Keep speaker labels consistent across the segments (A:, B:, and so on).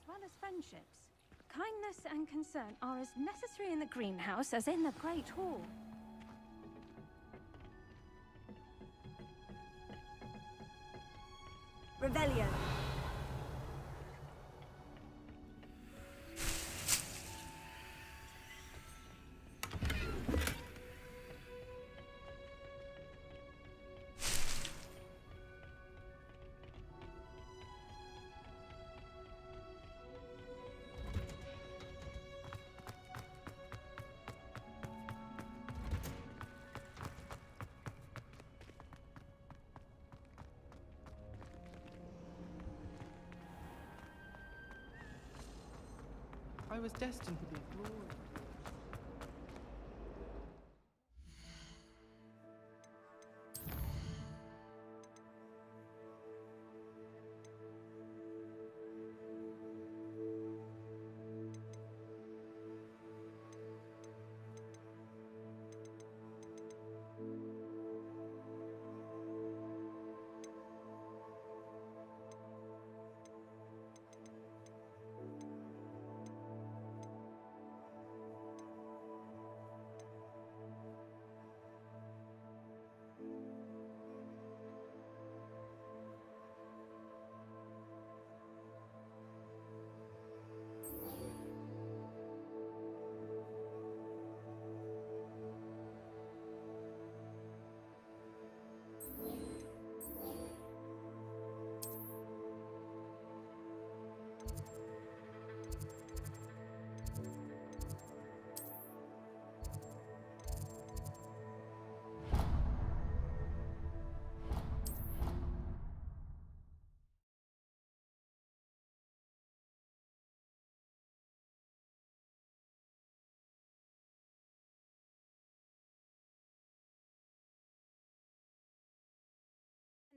A: well as friendships. Kindness and concern are as necessary in the greenhouse as in the Great Hall.
B: Revelio.
C: I was destined to be glorious.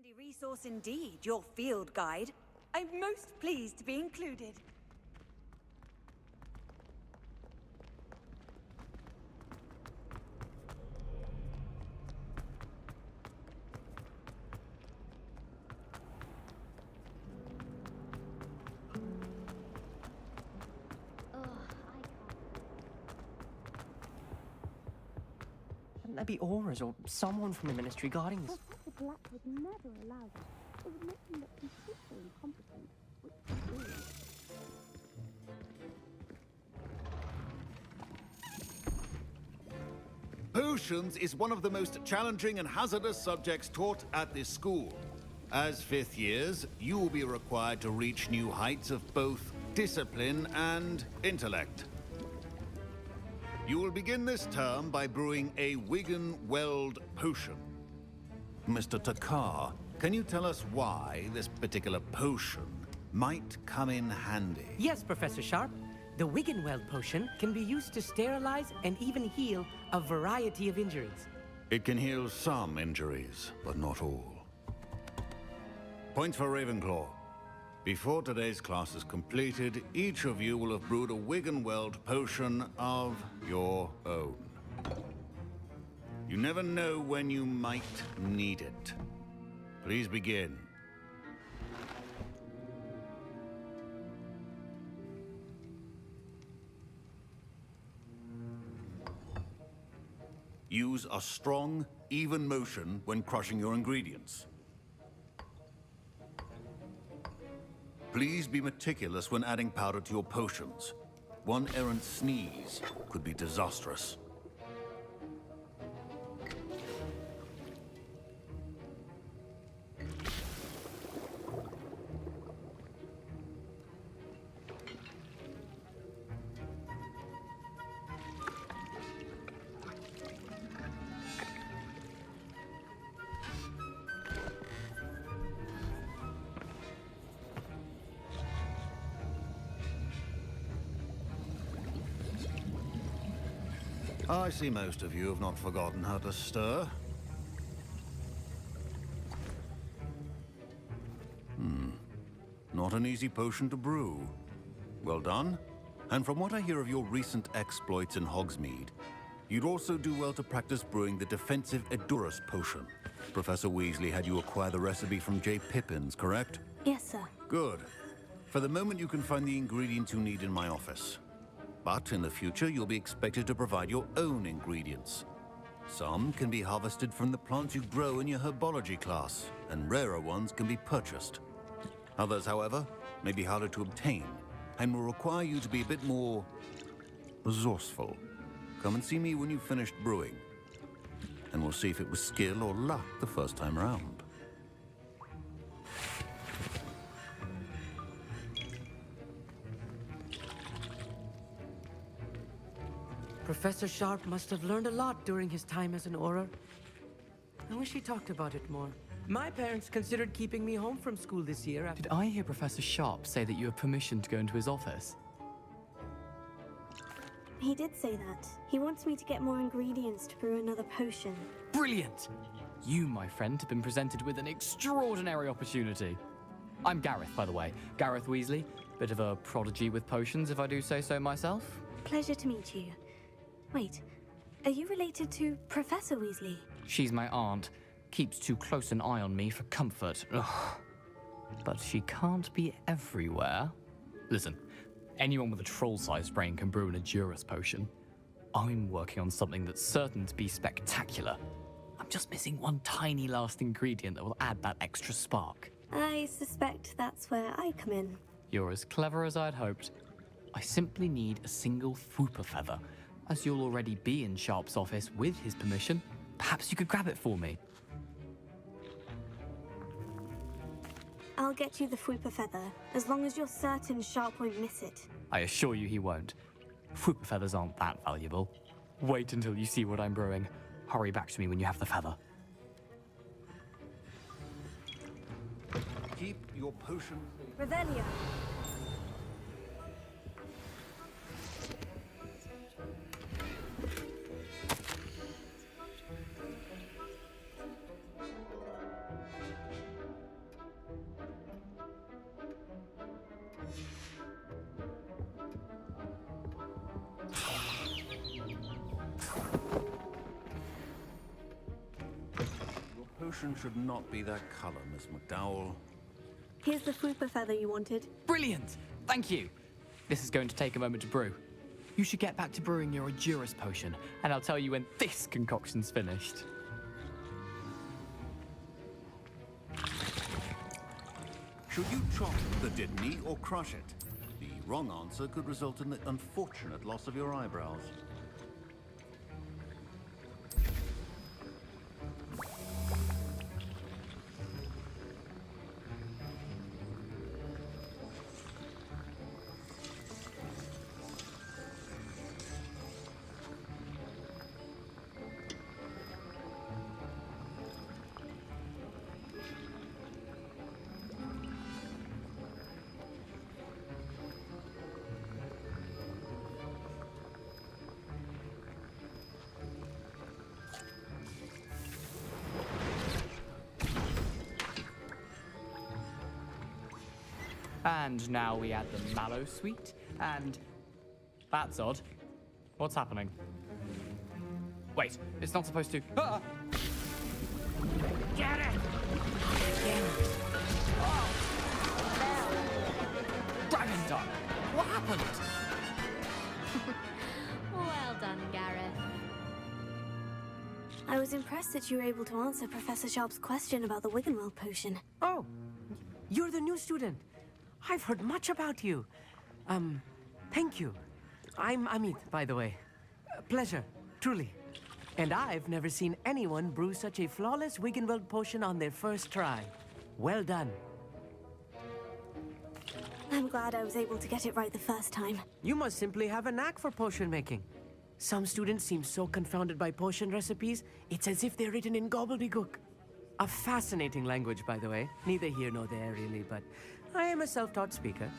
C: Handy resource indeed, your field guide. I'm most pleased to be included. Shouldn't there be auras or someone from the Ministry guarding this?
D: Professor Black would never allow this. It would make him look completely incompetent, which he is.
E: Potions is one of the most challenging and hazardous subjects taught at this school. As fifth years, you will be required to reach new heights of both discipline and intellect. You will begin this term by brewing a Wiggenweld potion. Mr. Takar, can you tell us why this particular potion might come in handy?
F: Yes, Professor Sharp. The Wiggenweld potion can be used to sterilize and even heal a variety of injuries.
E: It can heal some injuries, but not all. Point for Ravenclaw. Before today's class is completed, each of you will have brewed a Wiggenweld potion of your own. You never know when you might need it. Please begin. Use a strong, even motion when crushing your ingredients. Please be meticulous when adding powder to your potions. One errant sneeze could be disastrous. I see most of you have not forgotten how to stir. Not an easy potion to brew. Well done. And from what I hear of your recent exploits in Hogsmeade, you'd also do well to practice brewing the defensive Edurus potion. Professor Weasley had you acquire the recipe from J. Pippins, correct?
D: Yes, sir.
E: Good. For the moment, you can find the ingredients you need in my office. But in the future, you'll be expected to provide your own ingredients. Some can be harvested from the plants you grow in your herbology class, and rarer ones can be purchased. Others, however, may be harder to obtain, and will require you to be a bit more resourceful. Come and see me when you've finished brewing, and we'll see if it was skill or luck the first time around.
F: Professor Sharp must have learned a lot during his time as an Auror. I wish he talked about it more. My parents considered keeping me home from school this year after...
B: Did I hear Professor Sharp say that you have permission to go into his office?
D: He did say that. He wants me to get more ingredients to brew another potion.
B: Brilliant! You, my friend, have been presented with an extraordinary opportunity. I'm Gareth, by the way. Gareth Weasley. Bit of a prodigy with potions, if I do say so myself.
D: Pleasure to meet you. Wait, are you related to Professor Weasley?
B: She's my aunt. Keeps too close an eye on me for comfort. Ugh. But she can't be everywhere. Listen, anyone with a troll-sized brain can brew an Edurus potion. I'm working on something that's certain to be spectacular. I'm just missing one tiny last ingredient that will add that extra spark.
D: I suspect that's where I come in.
B: You're as clever as I'd hoped. I simply need a single Fwooper feather. As you'll already be in Sharp's office with his permission, perhaps you could grab it for me.
D: I'll get you the Fwooper feather, as long as you're certain Sharp won't miss it.
B: I assure you he won't. Fwooper feathers aren't that valuable. Wait until you see what I'm brewing. Hurry back to me when you have the feather.
E: Keep your potion.
D: Revelio.
E: Potion should not be that color, Miss McDowell.
D: Here's the Fwooper feather you wanted.
B: Brilliant! Thank you! This is going to take a moment to brew. You should get back to brewing your Edurus potion, and I'll tell you when this concoction's finished.
E: Should you chop the Didney or crush it? The wrong answer could result in the unfortunate loss of your eyebrows.
B: And now we add the mallow sweet, and... That's odd. What's happening? Wait, it's not supposed to... Ah! Get it! Oh! Dragon Tongue! What happened?
A: Well done, Gareth.
D: I was impressed that you were able to answer Professor Sharp's question about the Wiggenweld potion.
F: Oh, you're the new student. I've heard much about you. Thank you. I'm Amit, by the way. Pleasure, truly. And I've never seen anyone brew such a flawless Wiggenweld potion on their first try. Well done.
D: I'm glad I was able to get it right the first time.
F: You must simply have a knack for potion making. Some students seem so confounded by potion recipes, it's as if they're written in gobbledygook. A fascinating language, by the way. Neither here nor there, really, but I am a self-taught speaker.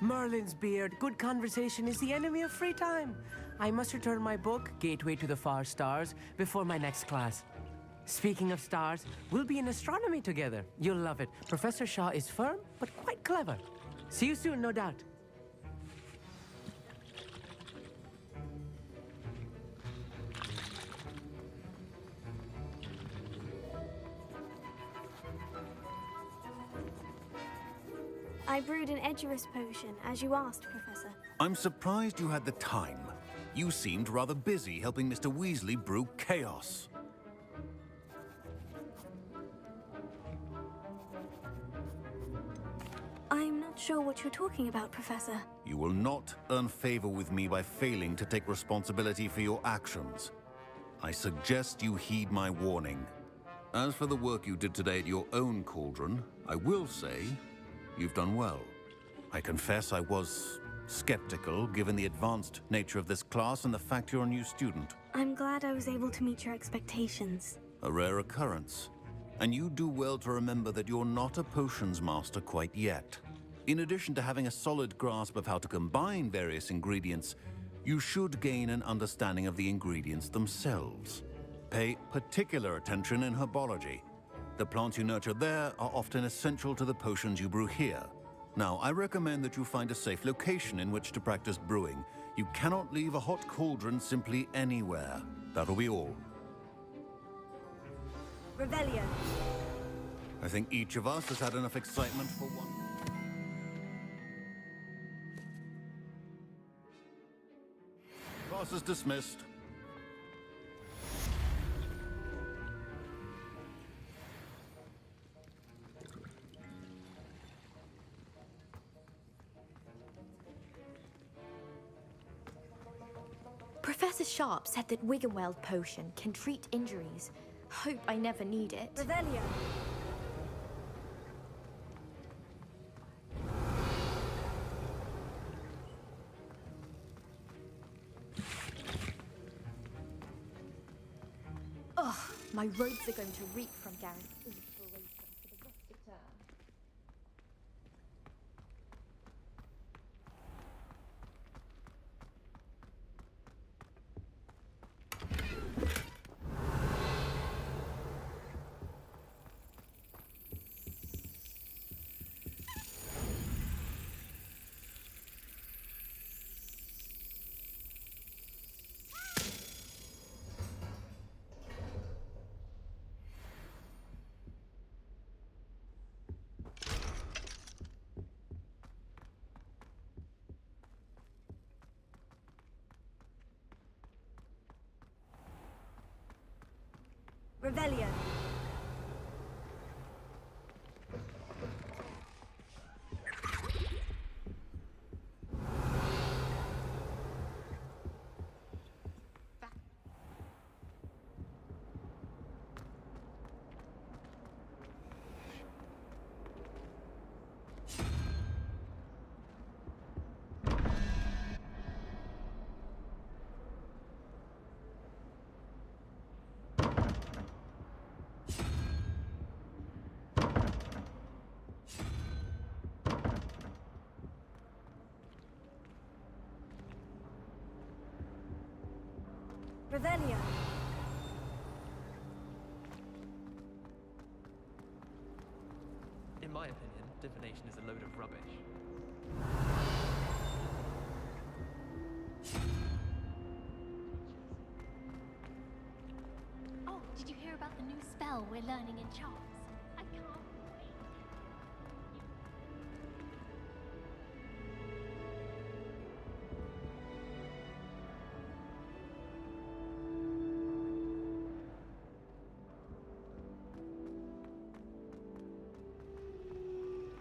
F: Merlin's beard, good conversation is the enemy of free time. I must return my book, Gateway to the Far Stars, before my next class. Speaking of stars, we'll be in astronomy together. You'll love it. Professor Shaw is firm, but quite clever. See you soon, no doubt.
D: I brewed an Edurus potion, as you asked, Professor.
E: I'm surprised you had the time. You seemed rather busy helping Mr. Weasley brew chaos.
D: I'm not sure what you're talking about, Professor.
E: You will not earn favor with me by failing to take responsibility for your actions. I suggest you heed my warning. As for the work you did today at your own cauldron, I will say you've done well. I confess I was skeptical, given the advanced nature of this class and the fact you're a new student.
D: I'm glad I was able to meet your expectations.
E: A rare occurrence. And you do well to remember that you're not a potions master quite yet. In addition to having a solid grasp of how to combine various ingredients, you should gain an understanding of the ingredients themselves. Pay particular attention in herbology. The plants you nurture there are often essential to the potions you brew here. Now, I recommend that you find a safe location in which to practice brewing. You cannot leave a hot cauldron simply anywhere. That'll be all.
C: Revelio.
E: I think each of us has had enough excitement for one. Class is dismissed.
G: Professor Sharp said that Wiggenweld potion can treat injuries. Hope I never need it.
C: Revelio.
G: Ugh, my robes are going to reek from Garrett's inspiration for the rest of term.
C: Revelio. Revelio.
H: In my opinion, divination is a load of rubbish.
I: Oh, did you hear about the new spell we're learning in Charms? I can't wait.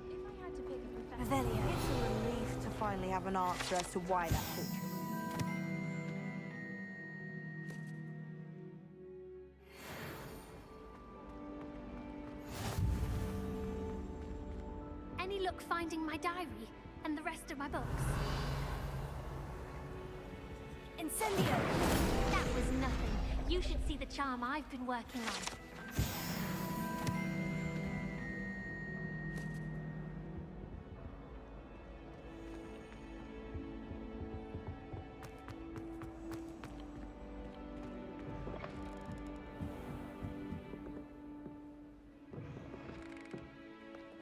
A: If I had to pick a professor...
C: Revelio.
J: It's a relief to finally have an answer as to why that culture.
I: Any luck finding my diary and the rest of my books?
C: Incendio.
I: That was nothing. You should see the charm I've been working on.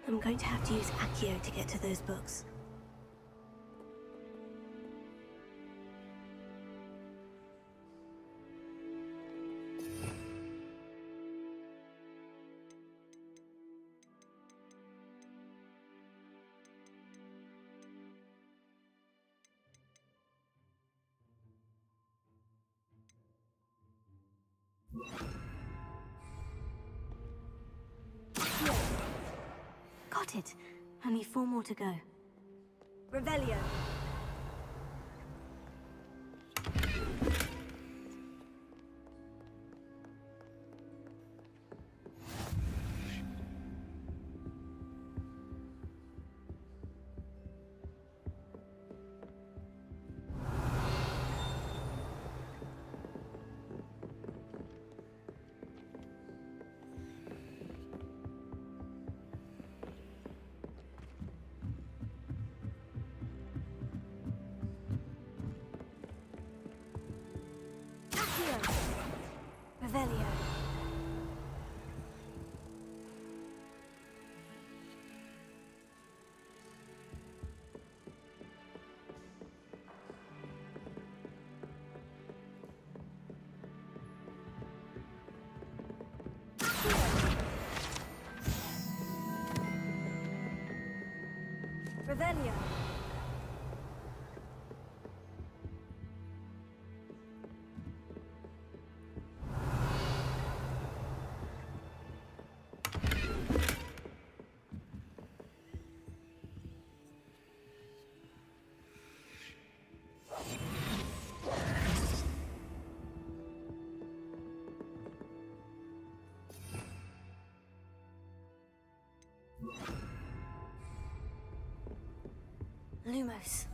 D: I'm going to have to use Accio to get to those books.
I: Got it. Only 4 more to go.
C: Revelio. Revelio. Revelio.
I: Lumos.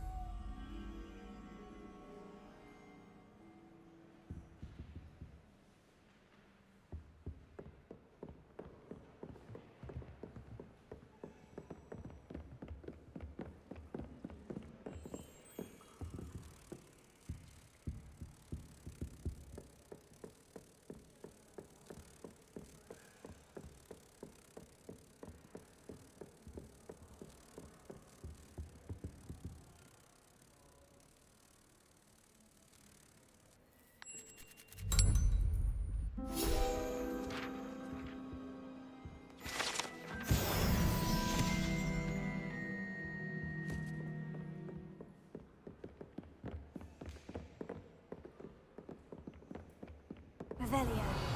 C: Revelio.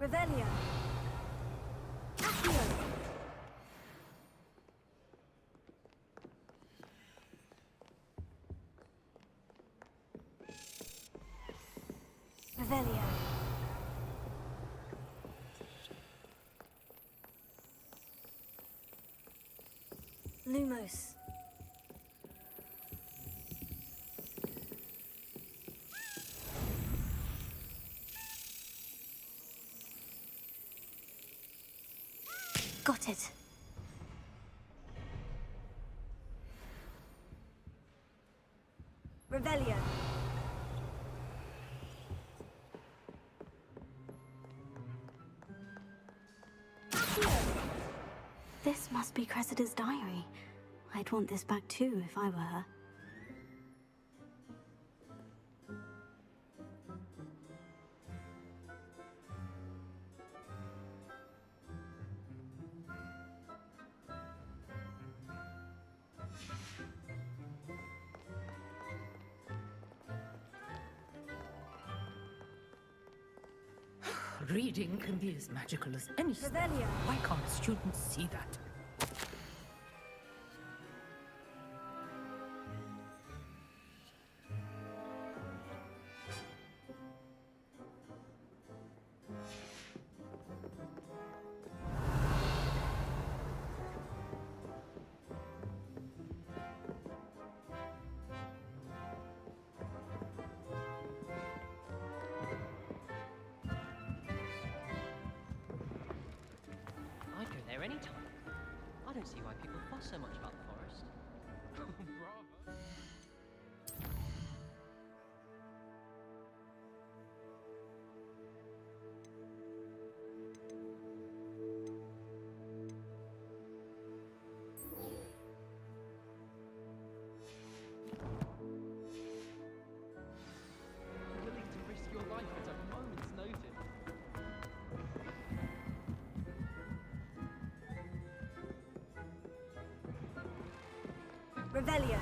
C: Revelio. Accio. Revelio. Lumos.
I: Got it.
C: Revelio.
I: This must be Cressida's diary. I'd want this back too if I were her.
K: Reading can be as magical as any spell.
C: Revelio.
K: Why can't students see that?
L: I'd go there anytime. I
H: don't see why people fuss so much about the forest. Bravo. Willing to risk your life at a moment's notice.
C: Revelio.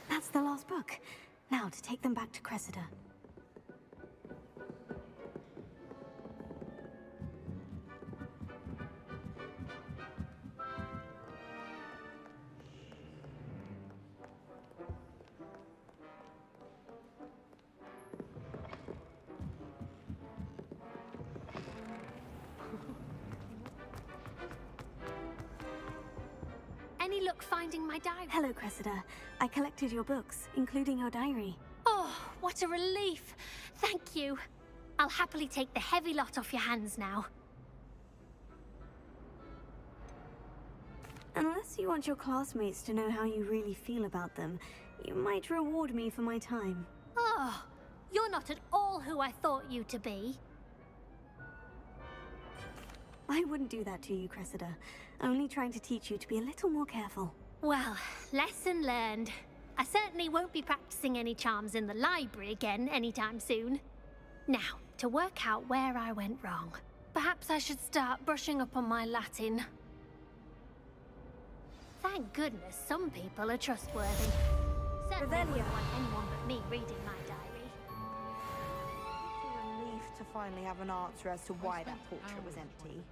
D: That's the last book. Now to take them back to Cressida.
I: Any luck finding my diary?
D: Hello, Cressida. I collected your books, including your diary.
I: Oh, what a relief. Thank you. I'll happily take the heavy lot off your hands now.
D: Unless you want your classmates to know how you really feel about them, you might reward me for my time.
I: Oh, you're not at all who I thought you to be.
D: I wouldn't do that to you, Cressida. Only trying to teach you to be a little more careful.
I: Well, lesson learned. I certainly won't be practicing any charms in the library again anytime soon. Now, to work out where I went wrong. Perhaps I should start brushing up on my Latin. Thank goodness some people are trustworthy. Certainly wouldn't want anyone but me reading my diary.
J: It's a relief to finally have an answer as to why that portrait was empty.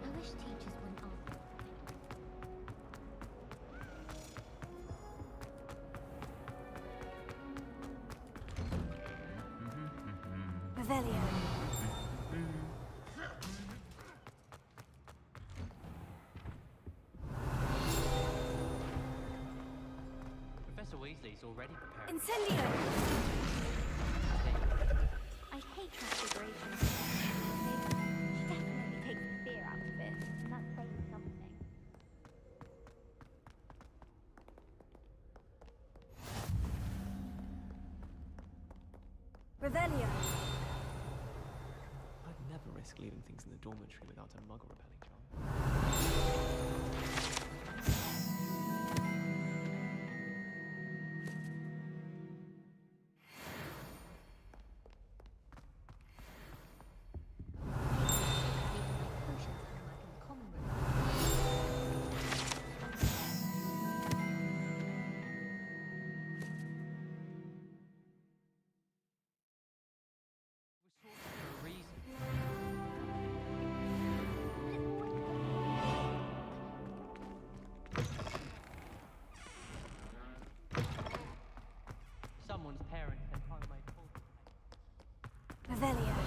I: I wish teachers wouldn't argue.
D: Revelio.
H: Professor Weasley's already preparing.
D: Incendio!
G: I hate transfiguration. She definitely takes the fear out of it, and that's saying something.
C: Revelio.
H: I'd never risk leaving things in the dormitory without a muggle repelling charm.
G: Revelio.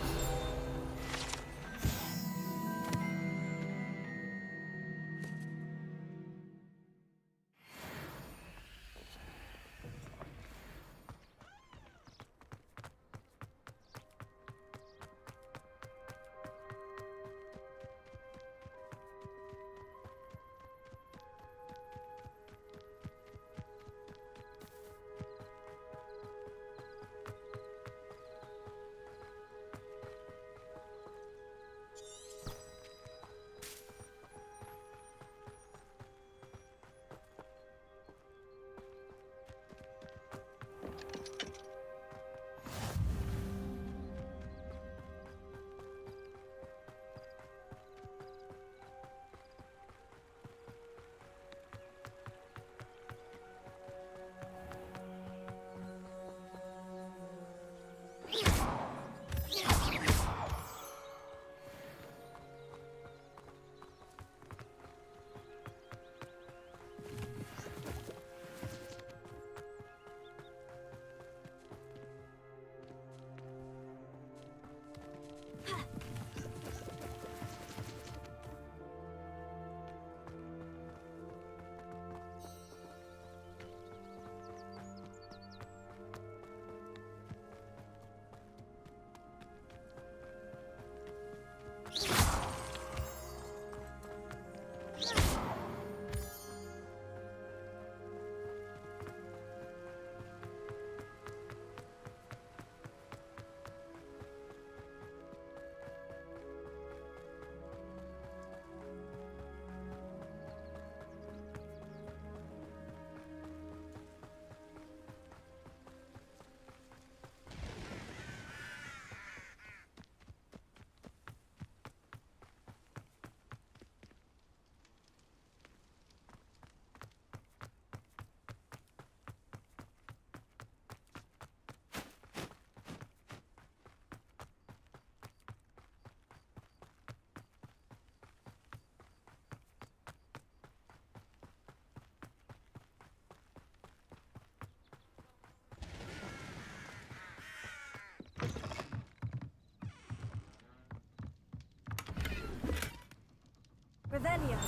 G: Revelio.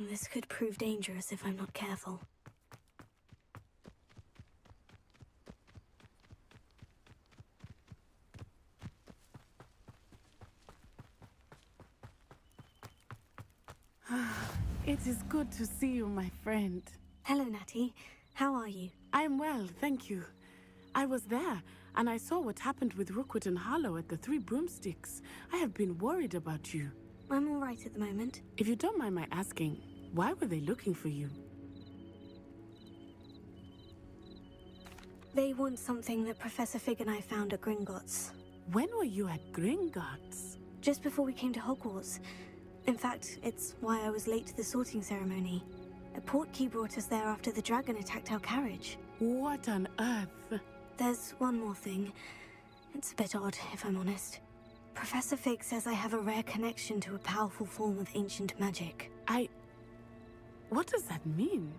G: This could prove dangerous if I'm not careful.
L: It is good to see you, my friend.
A: Hello, Natty. How are you?
L: I'm well, thank you. I was there, and I saw what happened with Rookwood and Harlow at the Three Broomsticks. I have been worried about you.
A: I'm all right at the moment.
L: If you don't mind my asking, why were they looking for you?
A: They want something that Professor Fig and I found at Gringotts.
L: When were you at Gringotts?
A: Just before we came to Hogwarts. In fact, it's why I was late to the sorting ceremony. A portkey brought us there after the dragon attacked our carriage.
L: What on earth?
A: There's one more thing. It's a bit odd, if I'm honest. Professor Fig says I have a rare connection to a powerful form of ancient magic.
L: What does that mean?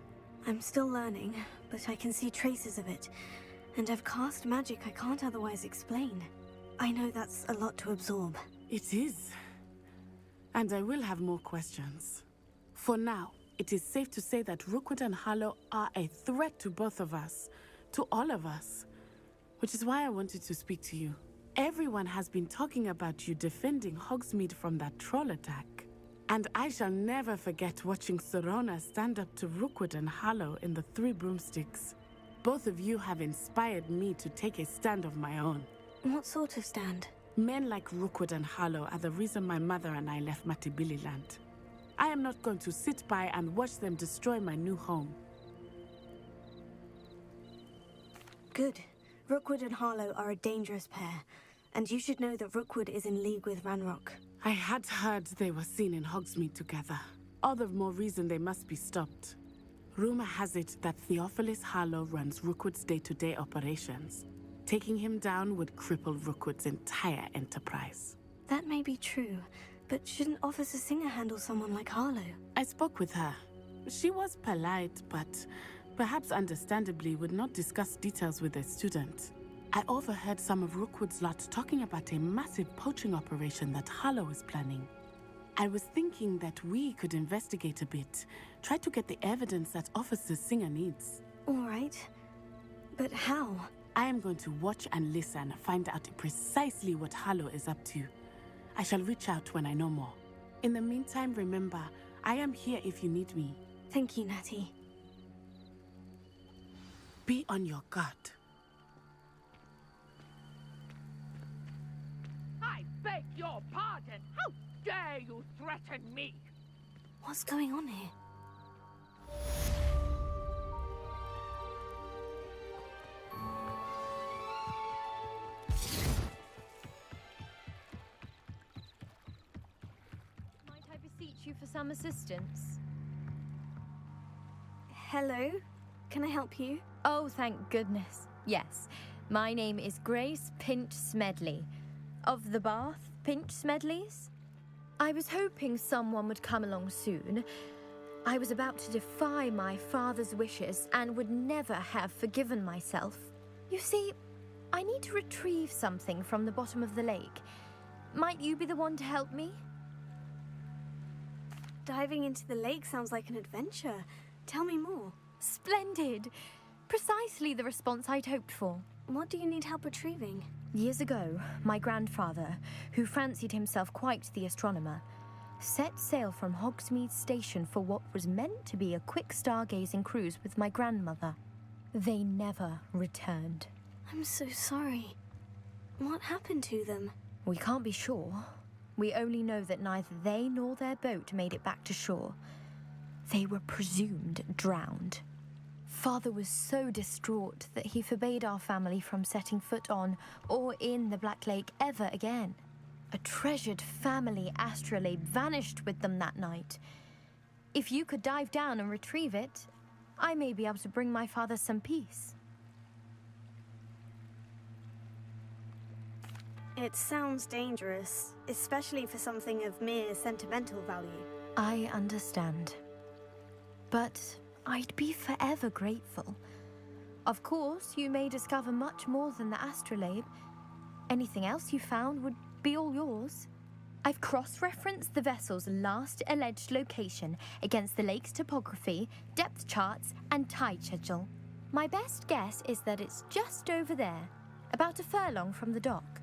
A: I'm still learning, but I can see traces of it. And I've cast magic I can't otherwise explain. I know that's a lot to absorb.
L: It is. And I will have more questions. For now, it is safe to say that Rookwood and Harlow are a threat to both of us. To all of us. Which is why I wanted to speak to you. Everyone has been talking about you defending Hogsmeade from that troll attack. And I shall never forget watching Sirona stand up to Rookwood and Harlow in the Three Broomsticks. Both of you have inspired me to take a stand of my own.
A: What sort of stand?
L: Men like Rookwood and Harlow are the reason my mother and I left Matabeleland. I am not going to sit by and watch them destroy my new home.
A: Good. Rookwood and Harlow are a dangerous pair, and you should know that Rookwood is in league with Ranrock.
L: I had heard they were seen in Hogsmeade together. all the more reason they must be stopped. Rumor has it that Theophilus Harlow runs Rookwood's day-to-day operations. Taking him down would cripple Rookwood's entire enterprise.
A: That may be true, but shouldn't Officer Singer handle someone like Harlow?
L: I spoke with her. She was polite, but perhaps understandably would not discuss details with a student. I overheard some of Rookwood's lot talking about a massive poaching operation that Harlow is planning. I was thinking that we could investigate a bit, try to get the evidence that Officer Singer needs.
A: All right. But how?
L: I am going to watch and listen, find out precisely what Harlow is up to. I shall reach out when I know more. In the meantime, remember, I am here if you need me.
A: Thank you, Natty.
L: Be on your guard.
K: I beg your pardon. How dare you threaten me?
A: What's going on here?
M: Might I beseech you for some assistance?
A: Hello? Can I help you?
M: Oh, thank goodness. Yes. My name is Grace Pinch Smedley. Of the Bath Pinch Smedleys? I was hoping someone would come along soon. I was about to defy my father's wishes and would never have forgiven myself. You see, I need to retrieve something from the bottom of the lake. Might you be the one to help me?
A: Diving into the lake sounds like an adventure. Tell me more.
M: Splendid! Precisely the response I'd hoped for.
A: What do you need help retrieving?
M: Years ago, my grandfather, who fancied himself quite the astronomer, set sail from Hogsmeade Station for what was meant to be a quick stargazing cruise with my grandmother. They never returned.
A: I'm so sorry. What happened to them?
M: We can't be sure. We only know that neither they nor their boat made it back to shore. They were presumed drowned. Father was so distraught that he forbade our family from setting foot on or in the Black Lake ever again. A treasured family astrolabe vanished with them that night. If you could dive down and retrieve it, I may be able to bring my father some peace.
A: It sounds dangerous, especially for something of mere sentimental value.
M: I understand. But I'd be forever grateful. Of course, you may discover much more than the astrolabe. Anything else you found would be all yours. I've cross-referenced the vessel's last alleged location against the lake's topography, depth charts, and tide schedule. My best guess is that it's just over there, about a furlong from the dock.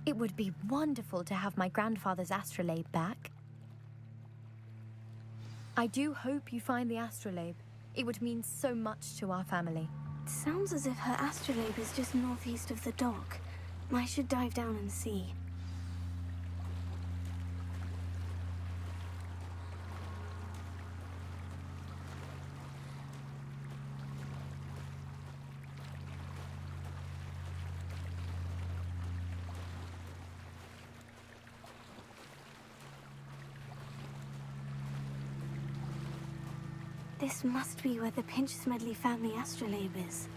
M: It would be wonderful to have my grandfather's astrolabe back. I do hope you find the astrolabe. It would mean so much to our family.
A: It sounds as if her astrolabe is just northeast of the dock. I should dive down and see. This must be where the Pinch Smedley family astrolabe is.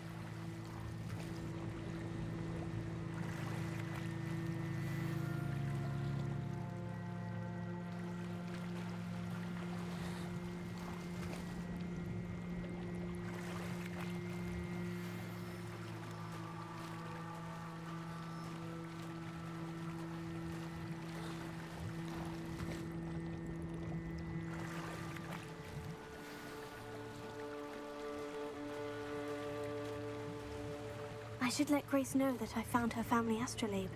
A: I should let Grace know that I found her family astrolabe.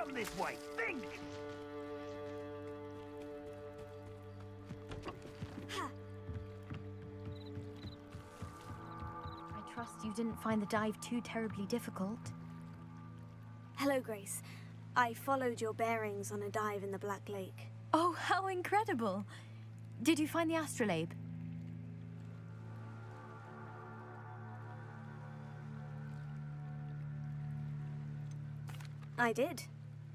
N: come this way. Think!
M: I trust you didn't find the dive too terribly difficult.
A: Hello, Grace. I followed your bearings on a dive in the Black Lake.
M: Oh, how incredible! Did you find the astrolabe?
A: I did,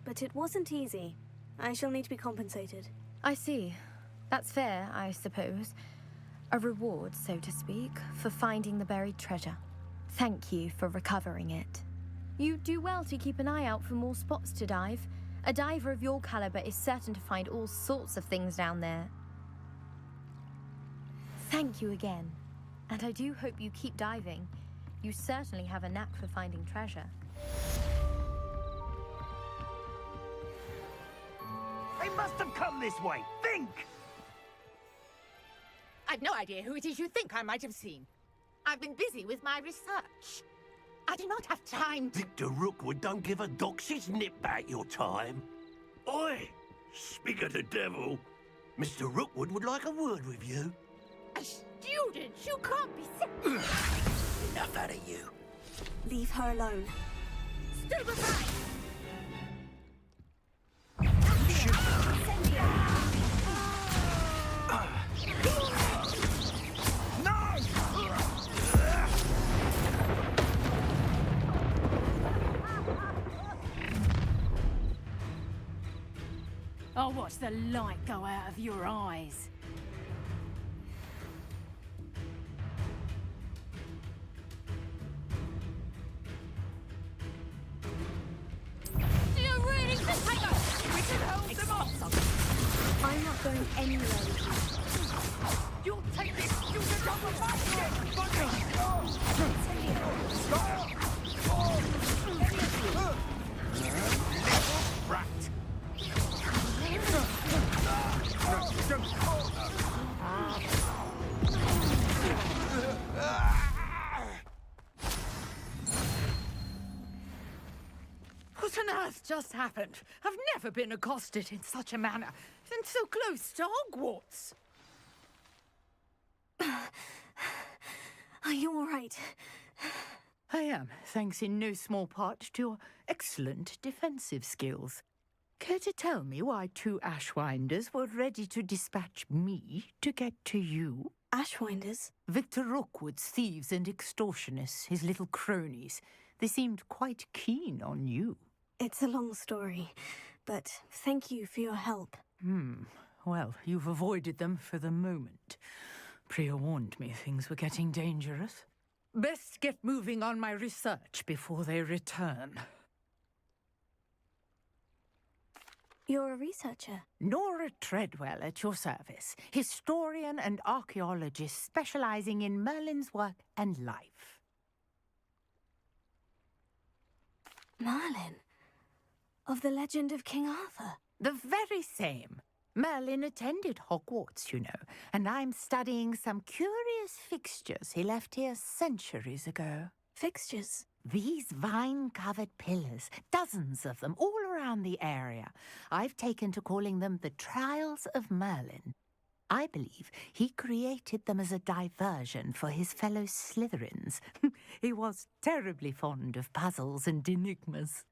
A: but it wasn't easy. I shall need to be compensated.
M: I see. That's fair, I suppose. A reward, so to speak, for finding the buried treasure. Thank you for recovering it. You do well to keep an eye out for more spots to dive. A diver of your caliber is certain to find all sorts of things down there. Thank you again. And I do hope you keep diving. You certainly have a knack for finding treasure.
N: They must have come this way. Think!
K: I've no idea who it is you think I might have seen. I've been busy with my research. I do not have time to...
N: Victor Rookwood don't give a doxy's nip back your time. Oi! Speak of the devil. Mr. Rookwood would like a word with you.
K: A student? You can't be sick.
N: Enough out of you.
A: Leave her alone.
K: Stupefy!
O: I'll watch the light go out of your eyes.
K: Do you really think I know? We can hold them off.
A: I'm not going anywhere with you.
K: You'll take this student off of my
N: Rat!
K: What on earth just happened? I've never been accosted in such a manner, and so close to Hogwarts.
A: Are you all right?
K: I am, thanks in no small part to your excellent defensive skills. Care to tell me why two Ashwinders were ready to dispatch me to get to you?
A: Ashwinders?
K: Victor Rookwood's thieves and extortionists, his little cronies. They seemed quite keen on you.
A: It's a long story, but thank you for your help.
K: Well, you've avoided them for the moment. Priya warned me things were getting dangerous. Best get moving on my research before they return.
A: You're a researcher?
K: Nora Treadwell at your service, historian and archaeologist specializing in Merlin's work and life.
A: Merlin? Of the legend of King Arthur?
K: The very same. Merlin attended Hogwarts, you know, and I'm studying some curious fixtures he left here centuries ago.
A: Fixtures?
K: These vine-covered pillars, dozens of them, all around the area. I've taken to calling them the Trials of Merlin. I believe he created them as a diversion for his fellow Slytherins. He was terribly fond of puzzles and enigmas.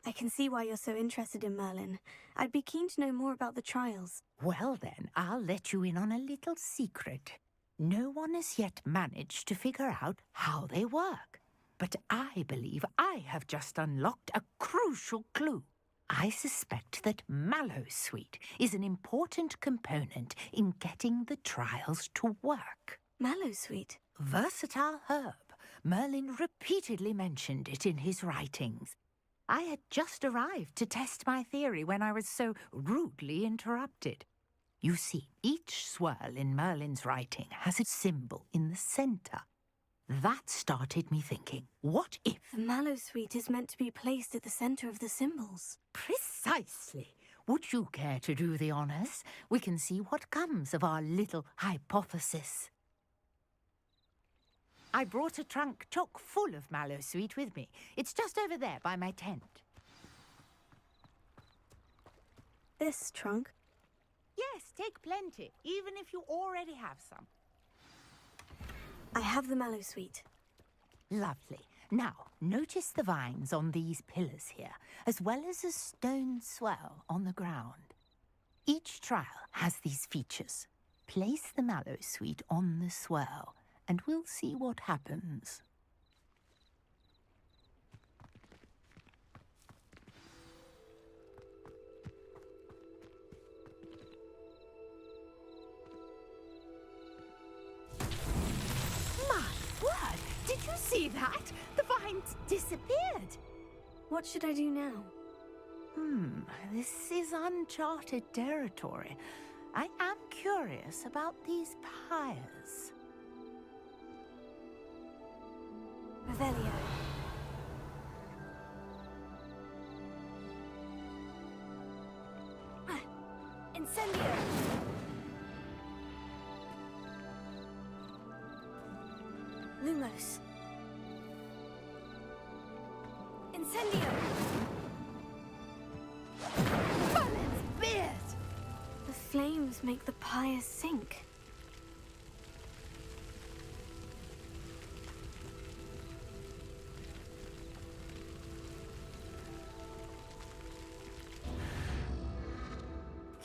A: I can see why you're so interested in Merlin. I'd be keen to know more about the trials.
K: Well then, I'll let you in on a little secret. No one has yet managed to figure out how they work. But I believe I have just unlocked a crucial clue. I suspect that Mallowsweet is an important component in getting the trials to work.
A: Mallowsweet?
K: Versatile herb. Merlin repeatedly mentioned it in his writings. I had just arrived to test my theory when I was so rudely interrupted. You see, each swirl in Merlin's writing has a symbol in the centre. That started me thinking, what if...
A: The Mallowsweet is meant to be placed at the centre of the symbols.
K: Precisely. Would you care to do the honours? We can see what comes of our little hypothesis. I brought a trunk chock full of mallow sweet with me. It's just over there by my tent.
A: This trunk?
K: Yes, take plenty, even if you already have some.
A: I have the mallow sweet.
K: Lovely. Now, notice the vines on these pillars here, as well as a stone swell on the ground. Each trial has these features. Place the mallow sweet on the swell, and we'll see what happens. My word! Did you see that? The vines disappeared.
A: What should I do now?
K: This is uncharted territory. I am curious about these pyres.
A: Revelio. Incendio! Lumos. Incendio!
K: Balin's beard!
A: The flames make the pyres sink.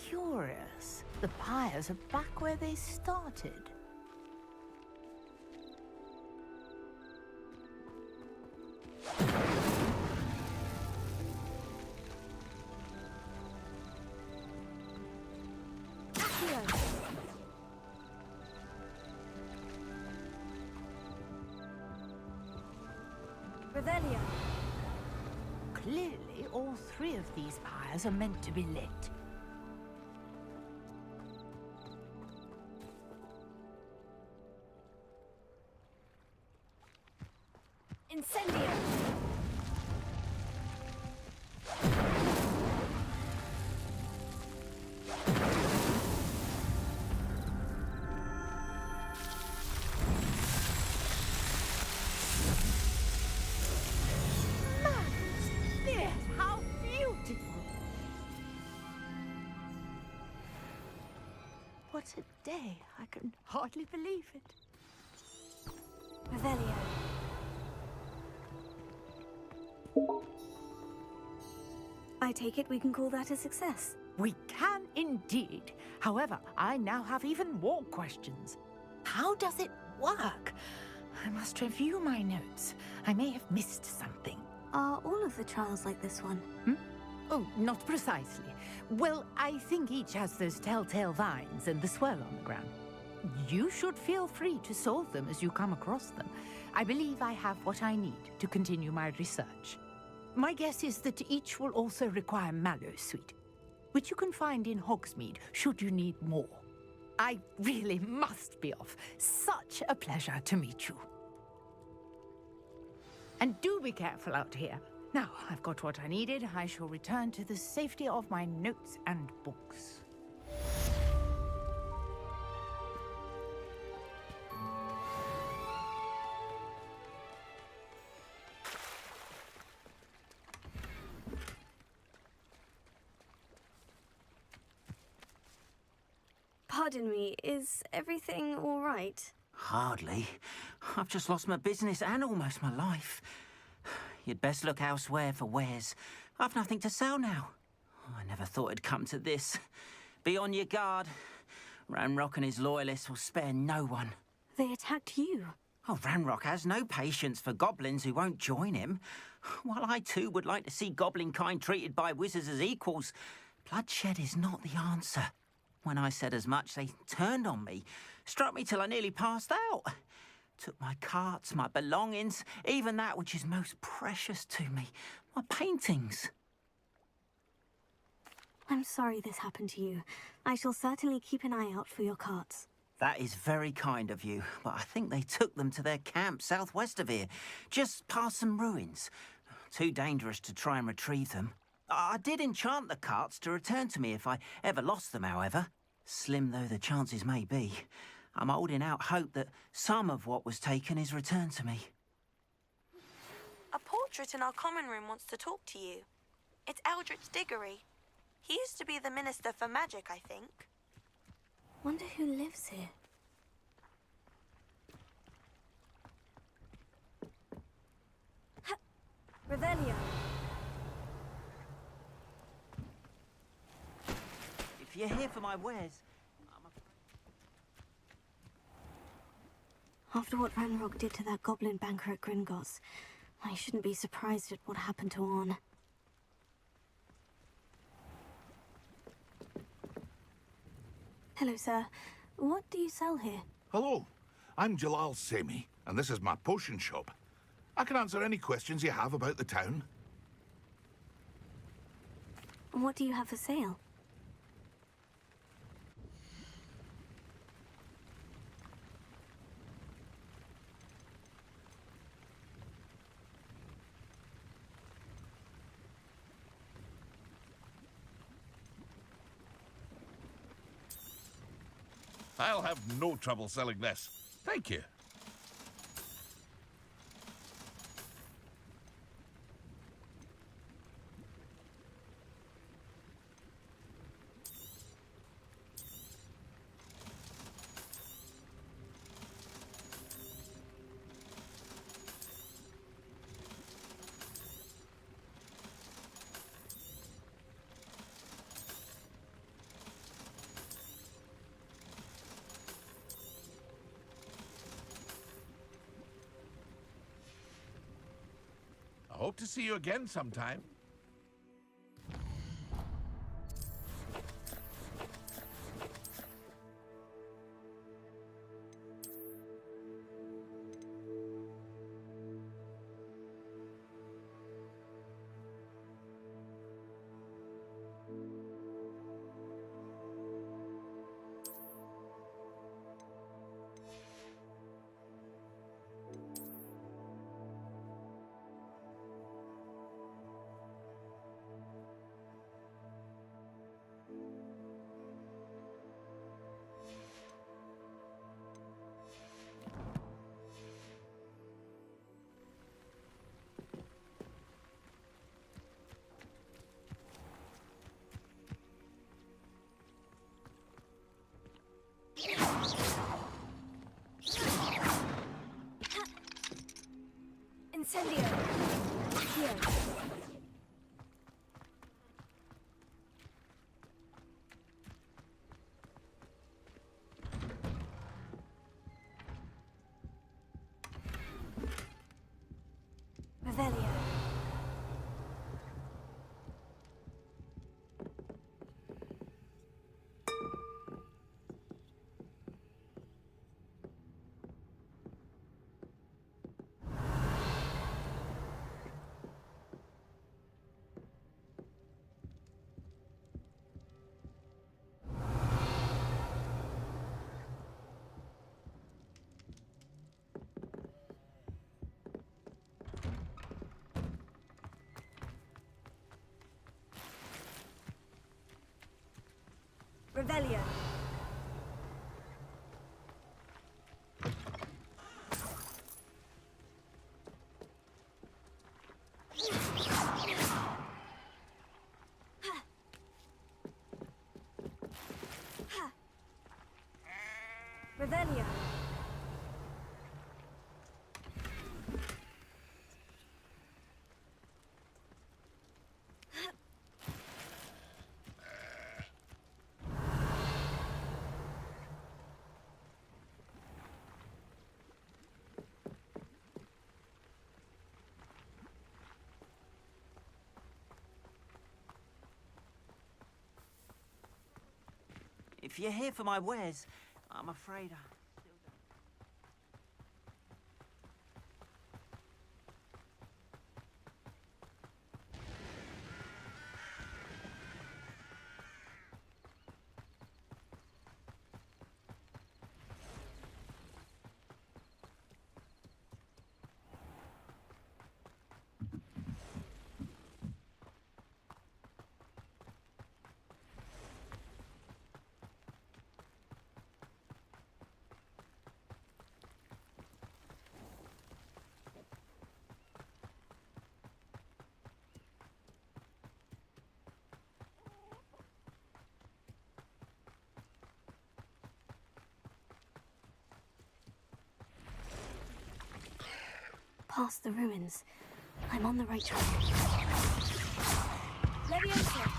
K: Curious. The pyres are back where they started.
A: Revelio.
K: Clearly, all three of these pyres are meant to be lit.
A: Incendio!
K: Yes, how beautiful! What a day. I can hardly believe it.
A: Revelio. I take it we can call that a success.
K: We can indeed. However, I now have even more questions. How does it work? I must review my notes. I may have missed something.
A: Are all of the trials like this one?
K: Oh, not precisely. Well, I think each has those telltale vines and the swirl on the ground. You should feel free to solve them as you come across them. I believe I have what I need to continue my research. My guess is that each will also require mallow sweet, which you can find in Hogsmeade should you need more. I really must be off. Such a pleasure to meet you. And do be careful out here. Now, I've got what I needed. I shall return to the safety of my notes and books.
A: Pardon me, is everything all right?
P: Hardly. I've just lost my business and almost my life. You'd best look elsewhere for wares. I've nothing to sell now. I never thought it'd come to this. Be on your guard. Ranrock and his loyalists will spare no one.
A: They attacked you.
P: Oh, Ranrock has no patience for goblins who won't join him. While I too would like to see goblin kind treated by wizards as equals, bloodshed is not the answer. When I said as much, they turned on me, struck me till I nearly passed out. Took my carts, my belongings, even that which is most precious to me, my paintings.
A: I'm sorry this happened to you. I shall certainly keep an eye out for your carts.
P: That is very kind of you, but I think they took them to their camp southwest of here, just past some ruins. Too dangerous to try and retrieve them. I did enchant the carts to return to me if I ever lost them, however. Slim though the chances may be, I'm holding out hope that some of what was taken is returned to me.
J: A portrait in our common room wants to talk to you. It's Eldritch Diggory. He used to be the Minister for Magic, I think.
A: Wonder who lives here. Revelio.
P: If you're here for my wares,
A: After what Ranrock did to that goblin banker at Gringotts, I shouldn't be surprised at what happened to Arn. Hello, sir. What do you sell here?
Q: Hello, I'm Jalal Semi, and this is my potion shop. I can answer any questions you have about the town.
A: What do you have for sale?
Q: I'll have no trouble selling this. Thank you. I hope to see you again sometime.
A: Incendio! Here. Revelio. Revelio. Revelio.
P: If you're here for my wares, I'm afraid I...
A: past the ruins. I'm on the right track.
C: Leviosa!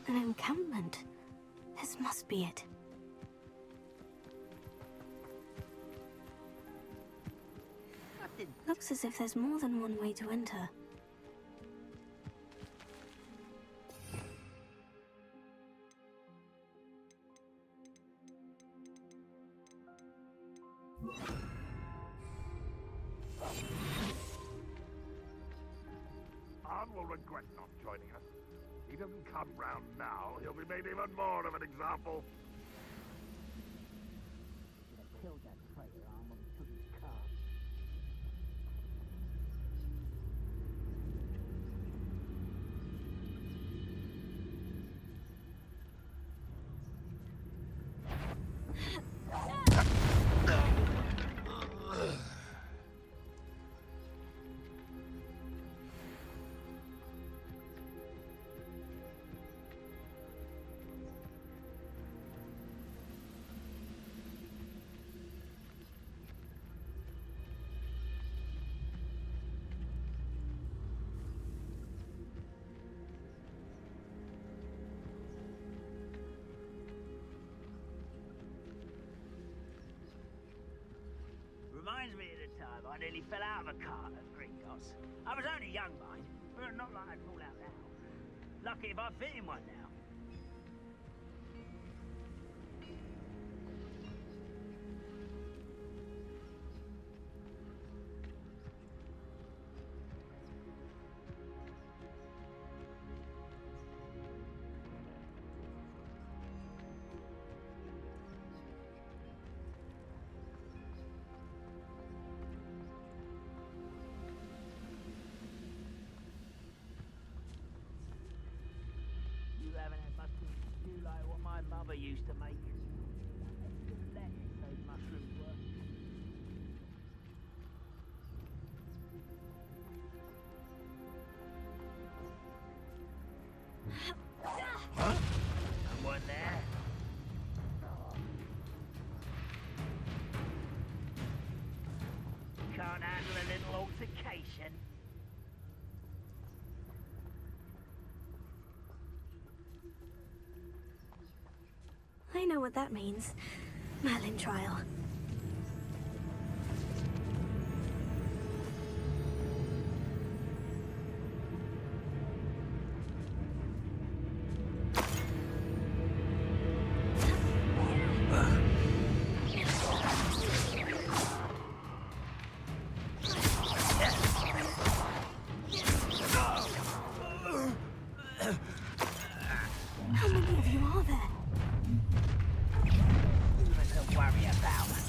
A: An encampment. This must be it. Looks as if there's more than one way to enter.
Q: Arn will regret not joining us. He doesn't come round now, he'll be made even more of an example.
R: Killed that traitor, Arn, when he took his car. Reminds me of the time I nearly fell out of a cart at Gringotts. I was only young, mind, but not like I'd fall out now. Lucky if I fit in one now. You haven't had much to do like what my mother used to make. Lettuce, those mushrooms were. Someone there? Can't handle a little altercation.
A: I know what that means. Merlin trial. How many of you are there?
R: Don't worry about it.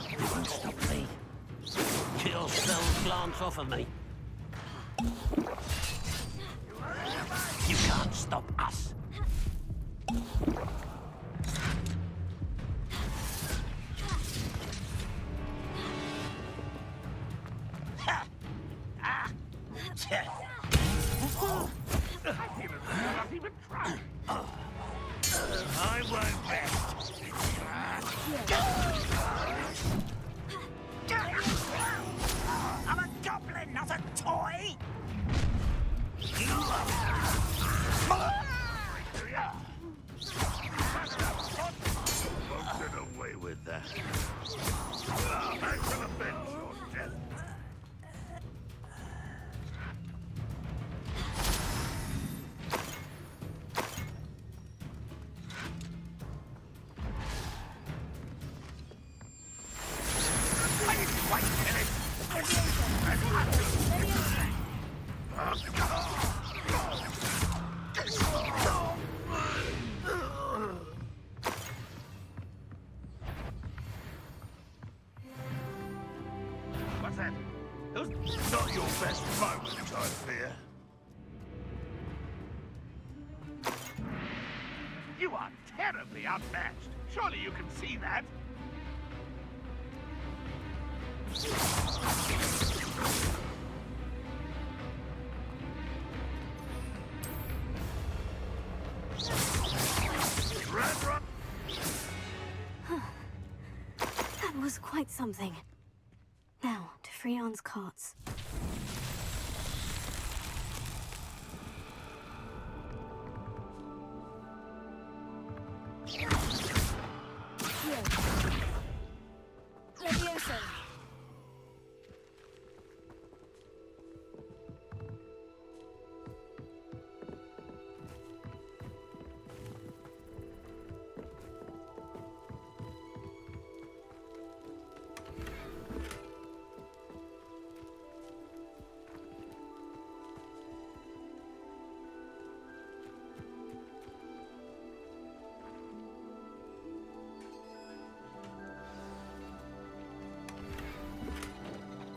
N: You won't stop me. Kill spells glance off of me. You can't stop us. I won't rest. I'm a goblin, not a toy.
Q: Won't get away with that. I shall avenge your death.
N: Not your best moment, I fear. You are terribly outmatched. Surely you can see that.
A: That was quite something. Now, to Freon's carts.
O: Leviosa!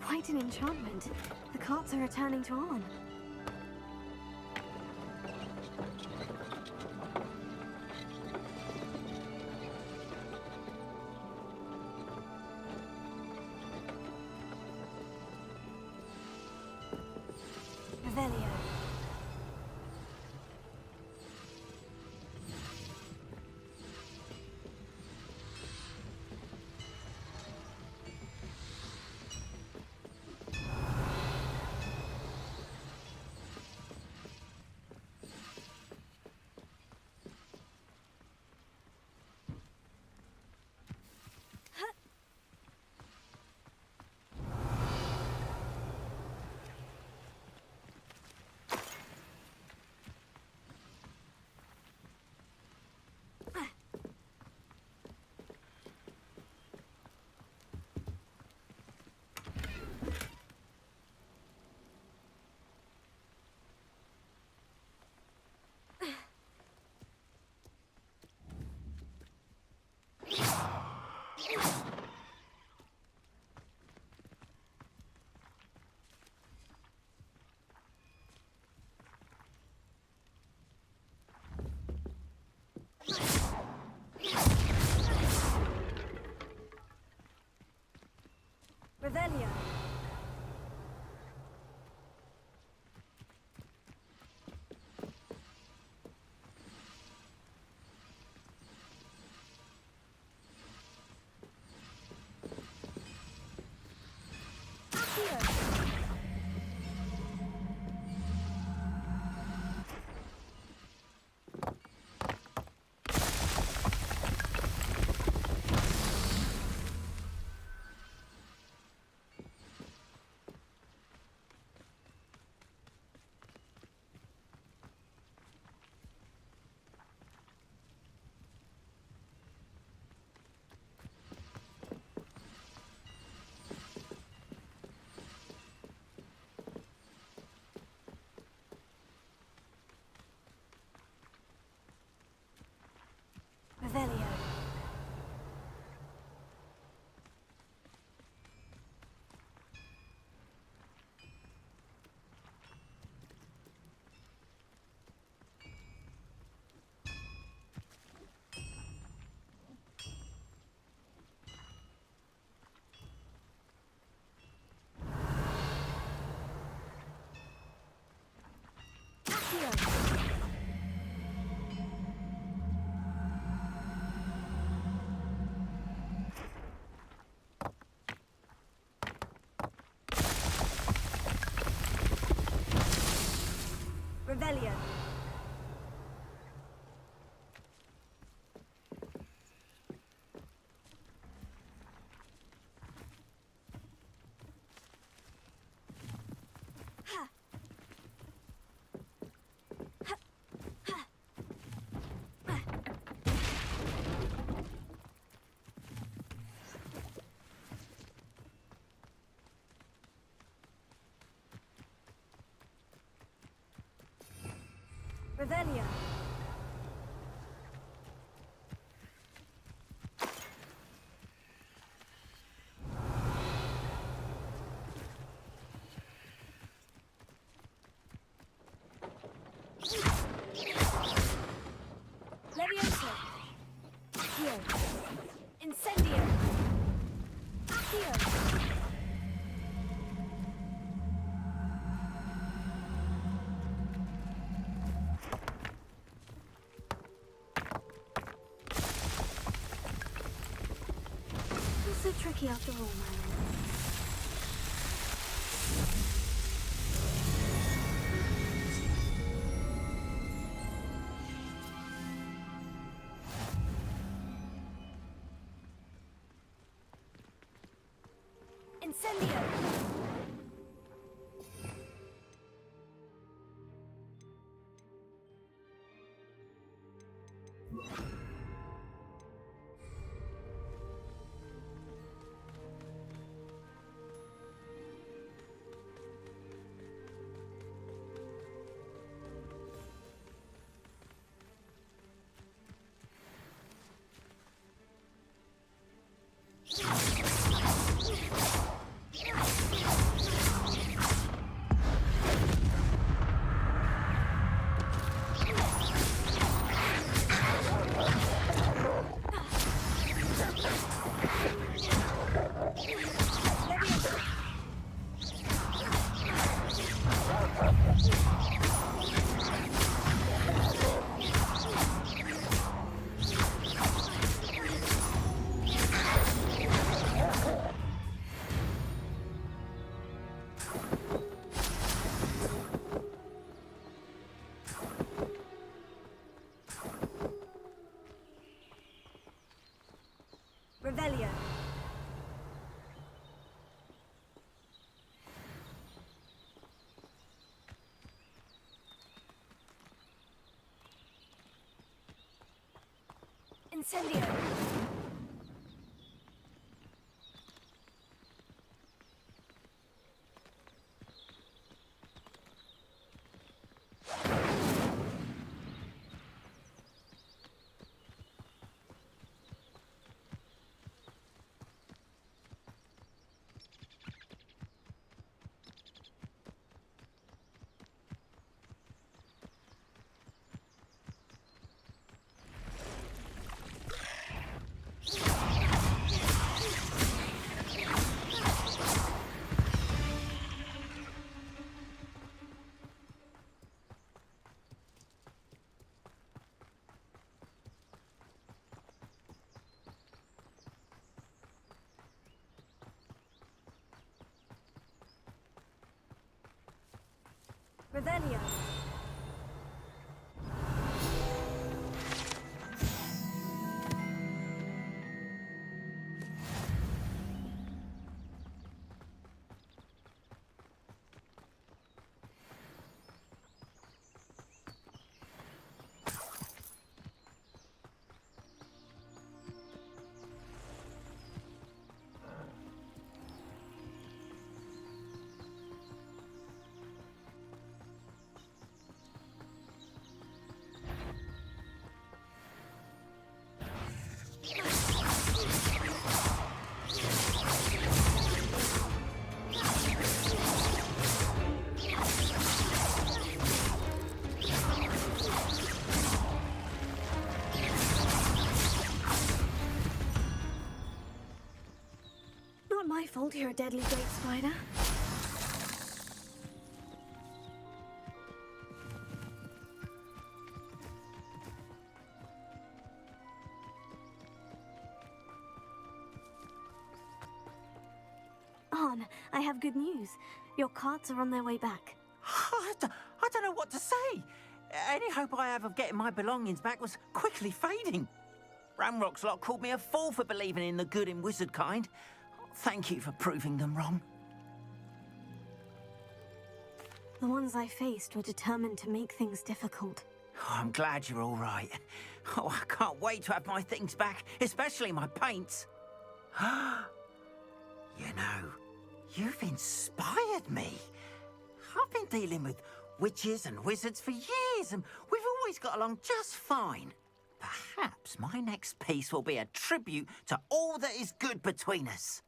A: Quite an enchantment. The carts are returning to Arn. Revelio. Revelio. Revelio. Revelio. Revelio.
O: Incendio! Accio!
A: It's so tricky after all, Milo.
O: Incendio! Revelio. Incendio. Revelio.
A: Not my fault you're a deadly great spider. Arn, I have good news. Your carts are on their way back.
P: I don't know what to say. Any hope I have of getting my belongings back was quickly fading. Ramrock's lot called me a fool for believing in the good in wizard kind. Thank you for proving them wrong.
A: The ones I faced were determined to make things difficult.
P: Oh, I'm glad you're all right. Oh, I can't wait to have my things back, especially my paints. You know, you've inspired me. I've been dealing with witches and wizards for years, and we've always got along just fine. Perhaps my next piece will be a tribute to all that is good between us.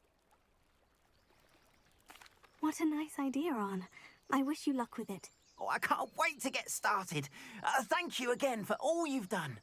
A: What a nice idea, Arn. I wish you luck with it.
P: Oh, I can't wait to get started. Thank you again for all you've done.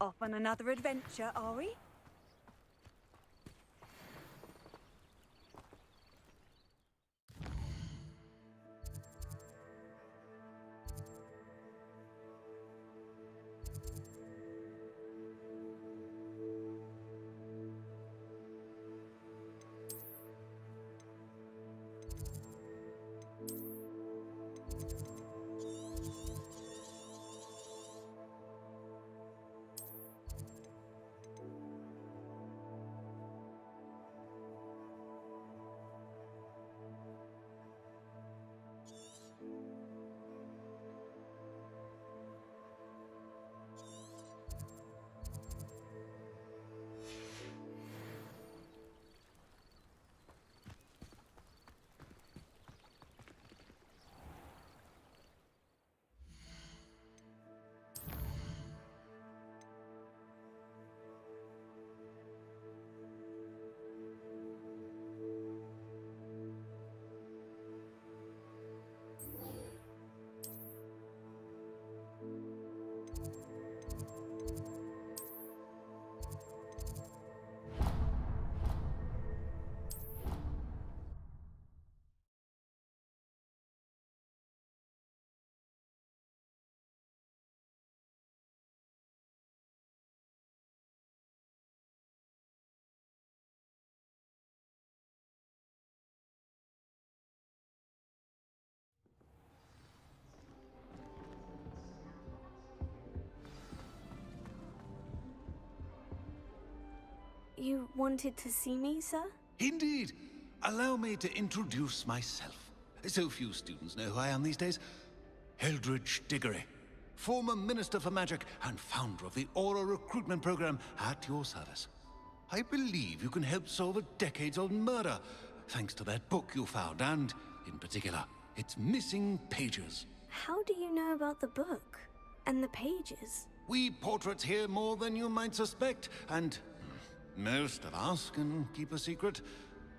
C: Off on another adventure, are we?
A: You wanted to see me, sir?
E: Indeed. Allow me to introduce myself. So few students know who I am these days. Eldridge Diggory, former Minister for Magic and founder of the Aura Recruitment Program at your service. I believe you can help solve a decades-old murder, thanks to that book you found, and, in particular, its missing pages.
A: How do you know about the book? And the pages?
E: We portraits hear more than you might suspect, and most of us can keep a secret.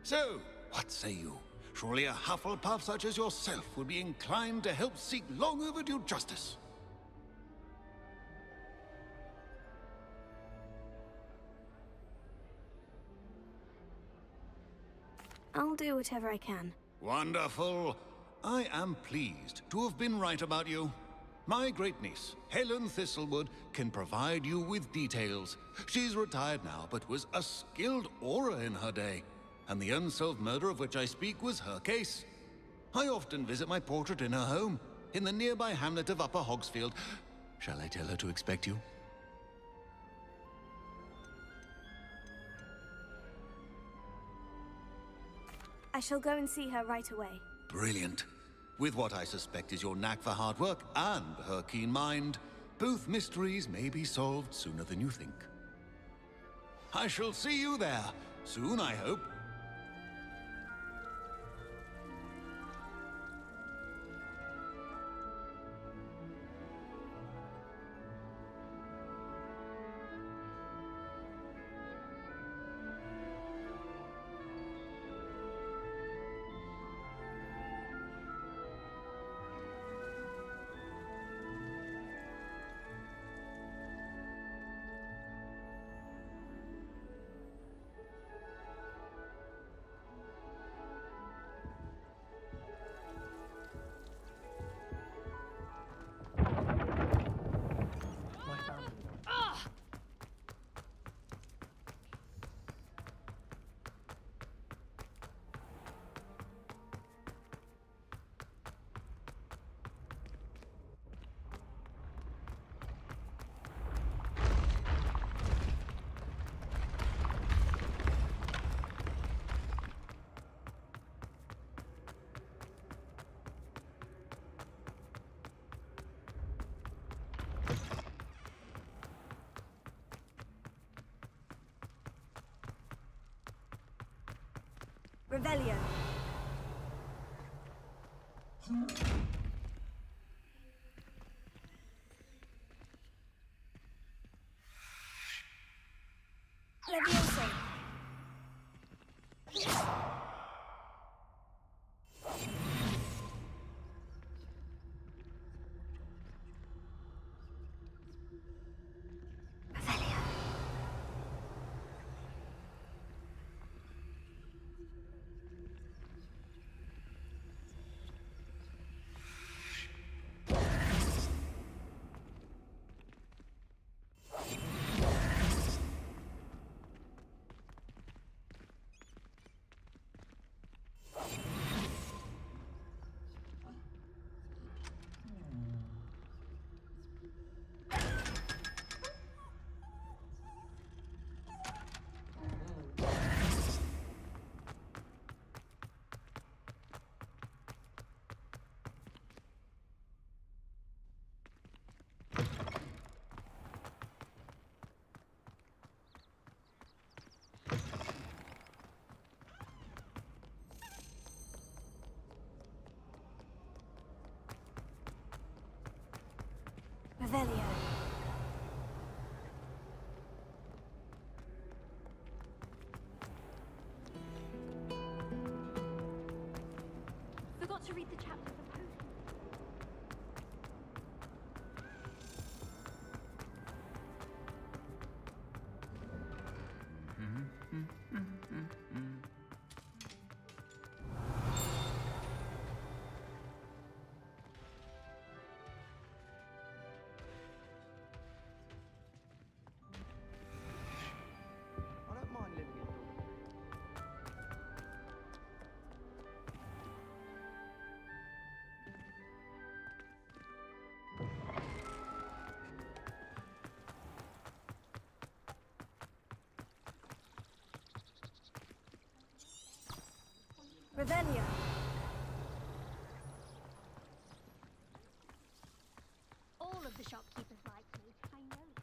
E: So, what say you? Surely a Hufflepuff such as yourself would be inclined to help seek long overdue justice.
A: I'll do whatever I can.
E: Wonderful. I am pleased to have been right about you. My great-niece, Helen Thistlewood, can provide you with details. She's retired now, but was a skilled aura in her day. And the unsolved murder of which I speak was her case. I often visit my portrait in her home, in the nearby hamlet of Upper Hogsfield. Shall I tell her to expect you?
A: I shall go and see her right away.
E: Brilliant. With what I suspect is your knack for hard work and her keen mind, both mysteries may be solved sooner than you think. I shall see you there, soon I hope.
A: Revelio. Levioso.
K: Revelio.
A: Revelio.
G: Forgot to read the chapter of the potion.
H: I don't mind living in
A: Revelio.
I: All of the shopkeepers like me. I know it.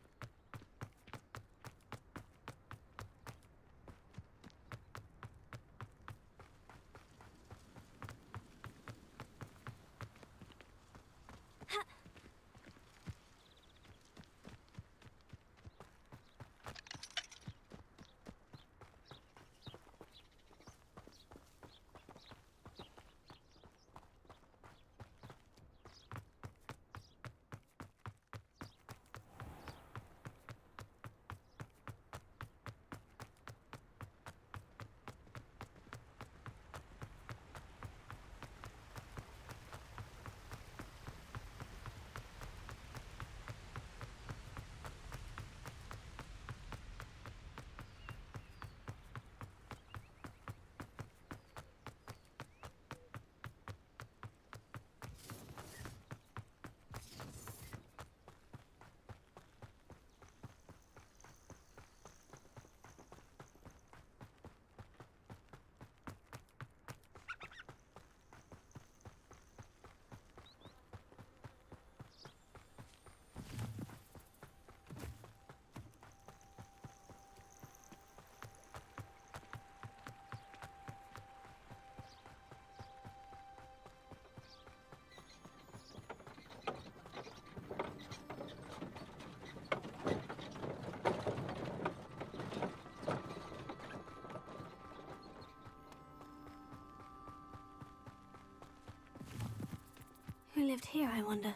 A: Who lived here, I wonder?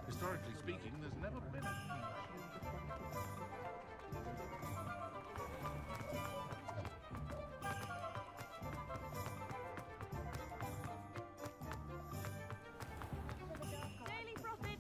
Q: Historically speaking, there's never been a...
G: Daily profit.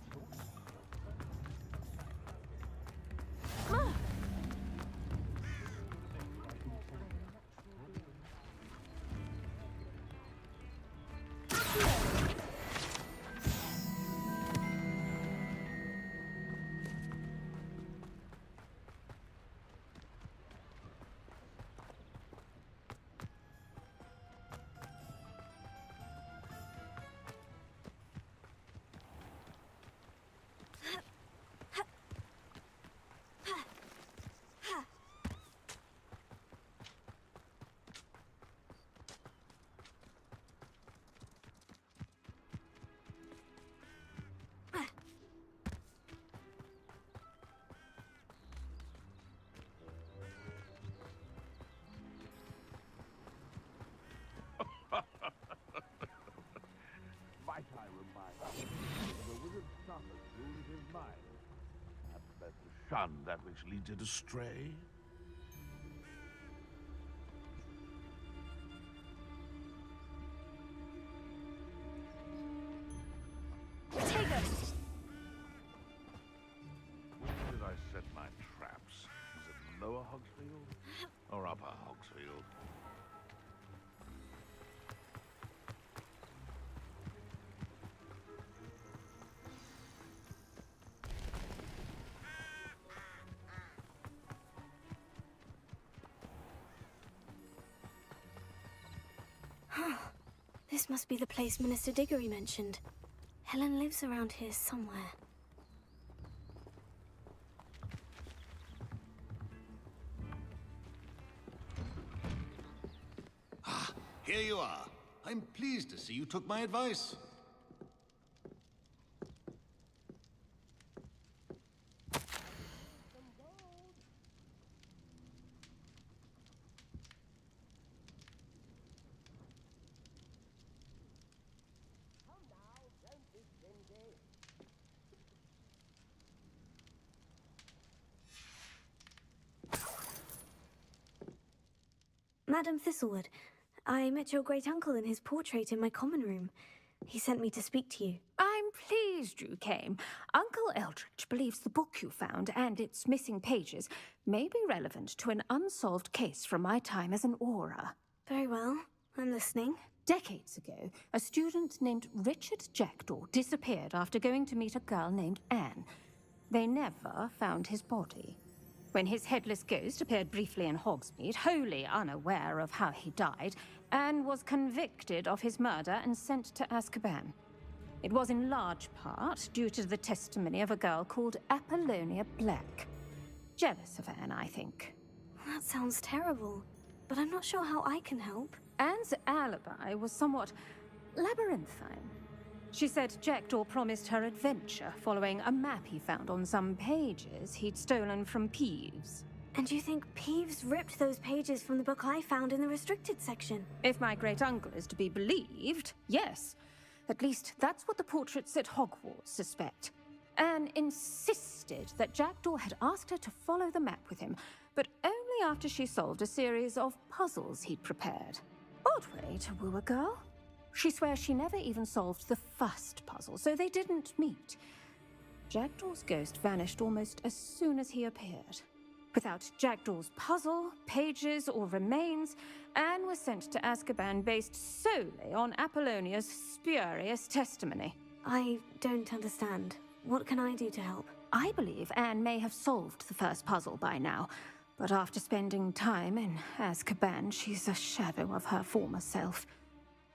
Q: shunned that which leads it astray.
O: Take us!
Q: Where did I set my traps? Is it Lower Hogsfield or Upper Hogsfield?
A: This must be the place Minister Diggory mentioned. Helen lives around here somewhere.
E: Ah, here you are. I'm pleased to see you took my advice.
A: Madam Thistlewood, I met your great-uncle in his portrait in my common room. He sent me to speak to you.
K: I'm pleased you came. Uncle Eldritch believes the book you found and its missing pages may be relevant to an unsolved case from my time as an Auror.
A: Very well. I'm listening.
K: Decades ago, a student named Richard Jackdaw disappeared after going to meet a girl named Anne. They never found his body. When his headless ghost appeared briefly in Hogsmeade, wholly unaware of how he died, Anne was convicted of his murder and sent to Azkaban. It was in large part due to the testimony of a girl called Apollonia Black. Jealous of Anne, I think.
A: That sounds terrible, but I'm not sure how I can help.
K: Anne's alibi was somewhat labyrinthine. She said Jackdaw promised her adventure following a map he found on some pages he'd stolen from Peeves.
A: And you think Peeves ripped those pages from the book I found in the restricted section?
K: If my great-uncle is to be believed, yes. At least that's what the portraits at Hogwarts suspect. Anne insisted that Jackdaw had asked her to follow the map with him, but only after she solved a series of puzzles he'd prepared. Odd way to woo a girl. She swears she never even solved the first puzzle, so they didn't meet. Jackdaw's ghost vanished almost as soon as he appeared. Without Jackdaw's puzzle, pages, or remains, Anne was sent to Azkaban based solely on Apollonia's spurious testimony.
A: I don't understand. What can I do to help?
K: I believe Anne may have solved the first puzzle by now, but after spending time in Azkaban, she's a shadow of her former self.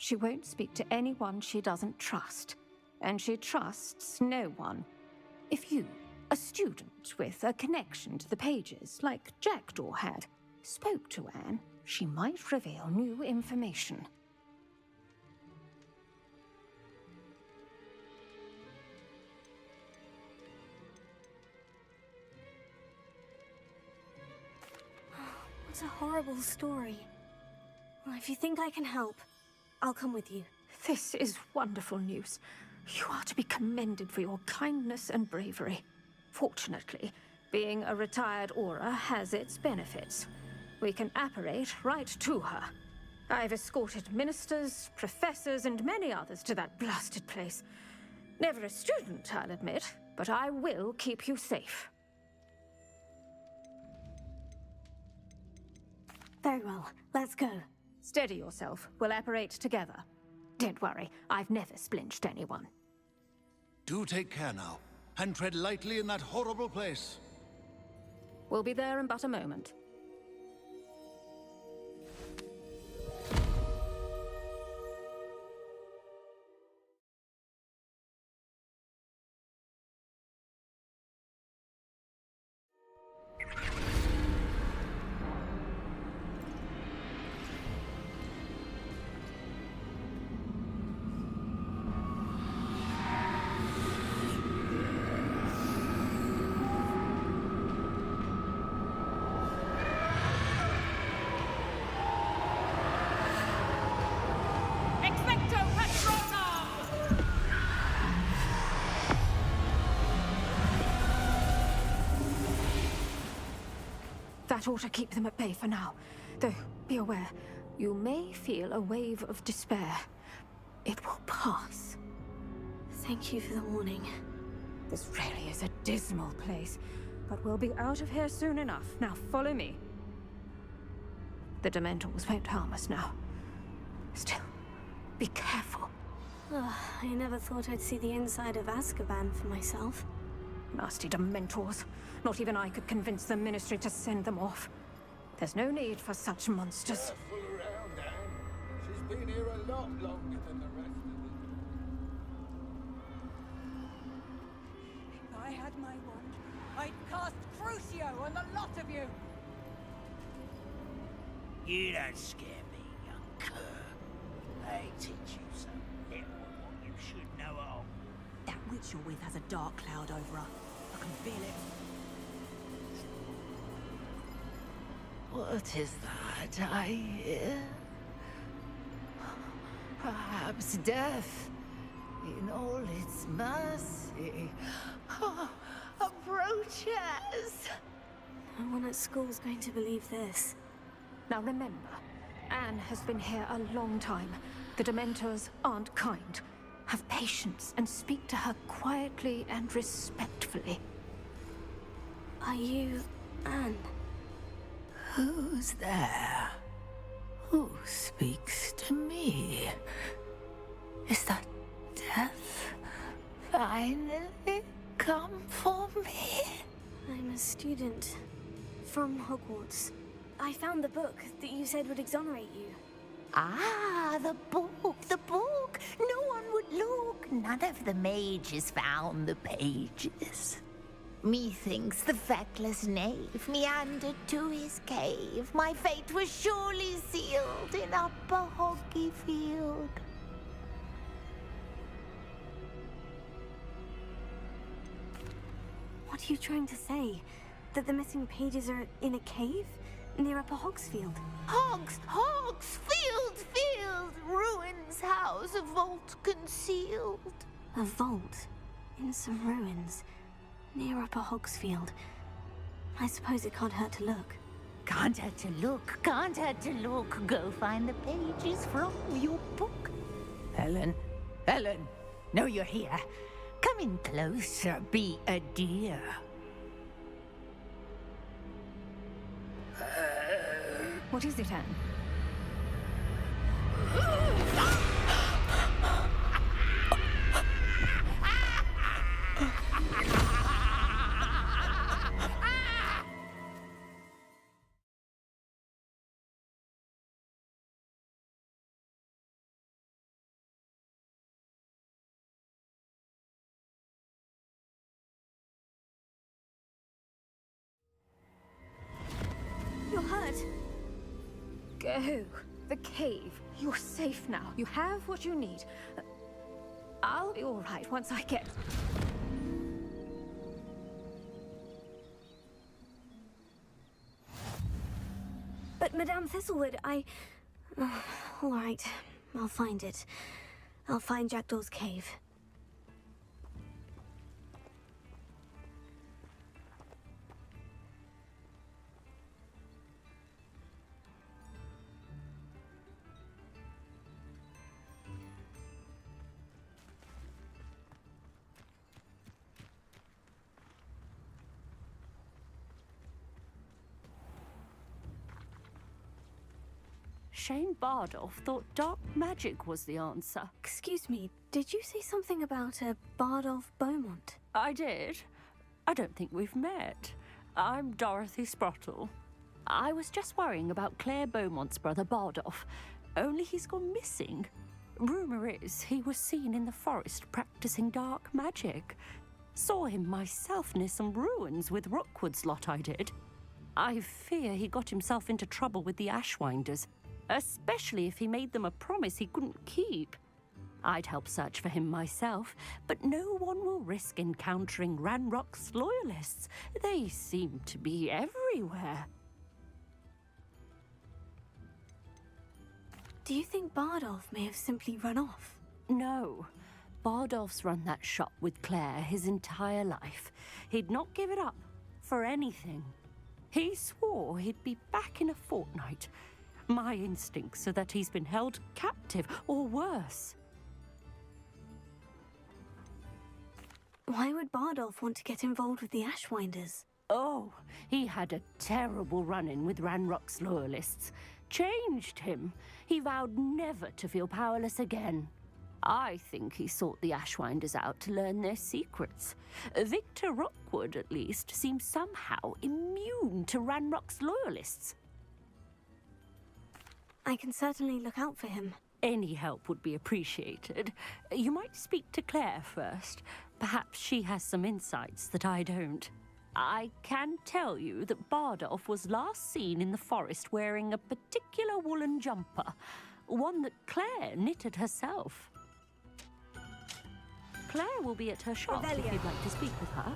K: She won't speak to anyone she doesn't trust, and she trusts no one. If you, a student with a connection to the pages, like Jackdaw had, spoke to Anne, she might reveal new information.
A: What a horrible story. Well, if you think I can help, I'll come with you.
K: This is wonderful news. You are to be commended for your kindness and bravery. Fortunately, being a retired Auror has its benefits. We can apparate right to her. I've escorted ministers, professors, and many others to that blasted place. Never a student, I'll admit, but I will keep you safe.
A: Very well. Let's go.
K: Steady yourself. We'll apparate together. Don't worry, I've never splinched anyone.
E: Do take care now, and tread lightly in that horrible place.
K: We'll be there in but a moment.
M: That ought to keep them at bay for now. Though, be aware, you may feel a wave of despair. It will pass.
A: Thank you for the warning.
M: This really is a dismal place, but we'll be out of here soon enough. Now follow me. The Dementors won't harm us now. Still, be careful.
A: Ugh, I never thought I'd see the inside of Azkaban for myself.
M: Nasty Dementors. Not even I could convince the Ministry to send them off. There's no need for such monsters.
S: Careful around, Anne. She's been here a lot longer than the rest of us.
C: If I had my wand, I'd cast Crucio on the lot of you!
R: You don't scare me, young cur. They teach you some little of what you should know of.
C: That witch you're with has a dark cloud over her. I can feel it.
K: What is that I hear? Perhaps death, in all its mercy, approaches.
A: No one at school's going to believe this.
M: Now remember, Anne has been here a long time. The Dementors aren't kind. Have patience and speak to her quietly and respectfully.
A: Are you Anne?
K: Who's there? Who speaks to me? Is that death finally come for me?
A: I'm a student from Hogwarts. I found the book that you said would exonerate you.
K: Ah, the book. No one would look. None of the mages found the pages. Methinks the feckless knave meandered to his cave. My fate was surely sealed in Upper Hoggyfield.
A: What are you trying to say? That the missing pages are in a cave? Near Upper Hogsfield?
K: Field! Ruins house, a vault concealed.
A: A vault? In some ruins? Near Upper Hogsfield? I suppose it can't hurt to look.
K: Can't hurt to look. Go find the pages from your book. Helen, no, you're here. Come in closer, be a dear.
M: What is it, Anne?
A: You're hurt.
M: Go. The cave. You're safe now. You have what you need. I'll be all right once I get...
A: But Madame Thistlewood, all right. I'll find it. I'll find Jackdaw's cave.
T: Shane Bardolph thought dark magic was the answer.
A: Excuse me, did you say something about a Bardolph Beaumont?
T: I did. I don't think we've met. I'm Dorothy Sprottle. I was just worrying about Claire Beaumont's brother Bardolph, only he's gone missing. Rumour is he was seen in the forest practicing dark magic. Saw him myself near some ruins with Rookwood's lot I did. I fear he got himself into trouble with the Ashwinders, especially if he made them a promise he couldn't keep. I'd help search for him myself, but no one will risk encountering Ranrock's loyalists. They seem to be everywhere.
A: Do you think Bardolph may have simply run off?
T: No. Bardolph's run that shop with Claire his entire life. He'd not give it up for anything. He swore he'd be back in a fortnight. My instincts are that he's been held captive, or worse.
A: Why would Bardolph want to get involved with the Ashwinders?
T: Oh, he had a terrible run-in with Ranrock's loyalists. Changed him. He vowed never to feel powerless again. I think he sought the Ashwinders out to learn their secrets. Victor Rookwood, at least, seems somehow immune to Ranrock's loyalists.
A: I can certainly look out for him.
T: Any help would be appreciated. You might speak to Claire first. Perhaps she has some insights that I don't. I can tell you that Bardolph was last seen in the forest wearing a particular woolen jumper, one that Claire knitted herself. Claire will be at her shop if you'd like to speak with her.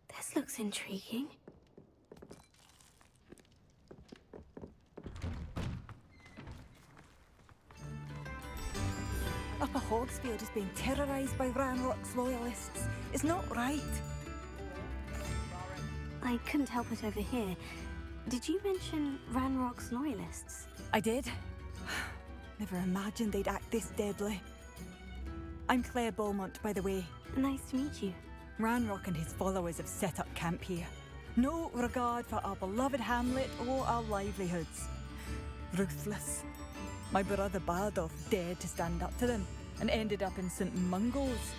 A: This looks intriguing.
C: Upper Hogsfield is being terrorised by Ranrock's loyalists. It's not right.
A: I couldn't help but overhear. Did you mention Ranrock's loyalists?
C: I did. Never imagined they'd act this deadly. I'm Claire Beaumont, by the way.
A: Nice to meet you.
C: Ranrock and his followers have set up camp here. No regard for our beloved hamlet or our livelihoods. Ruthless. My brother Bardolph dared to stand up to them and ended up in St. Mungo's.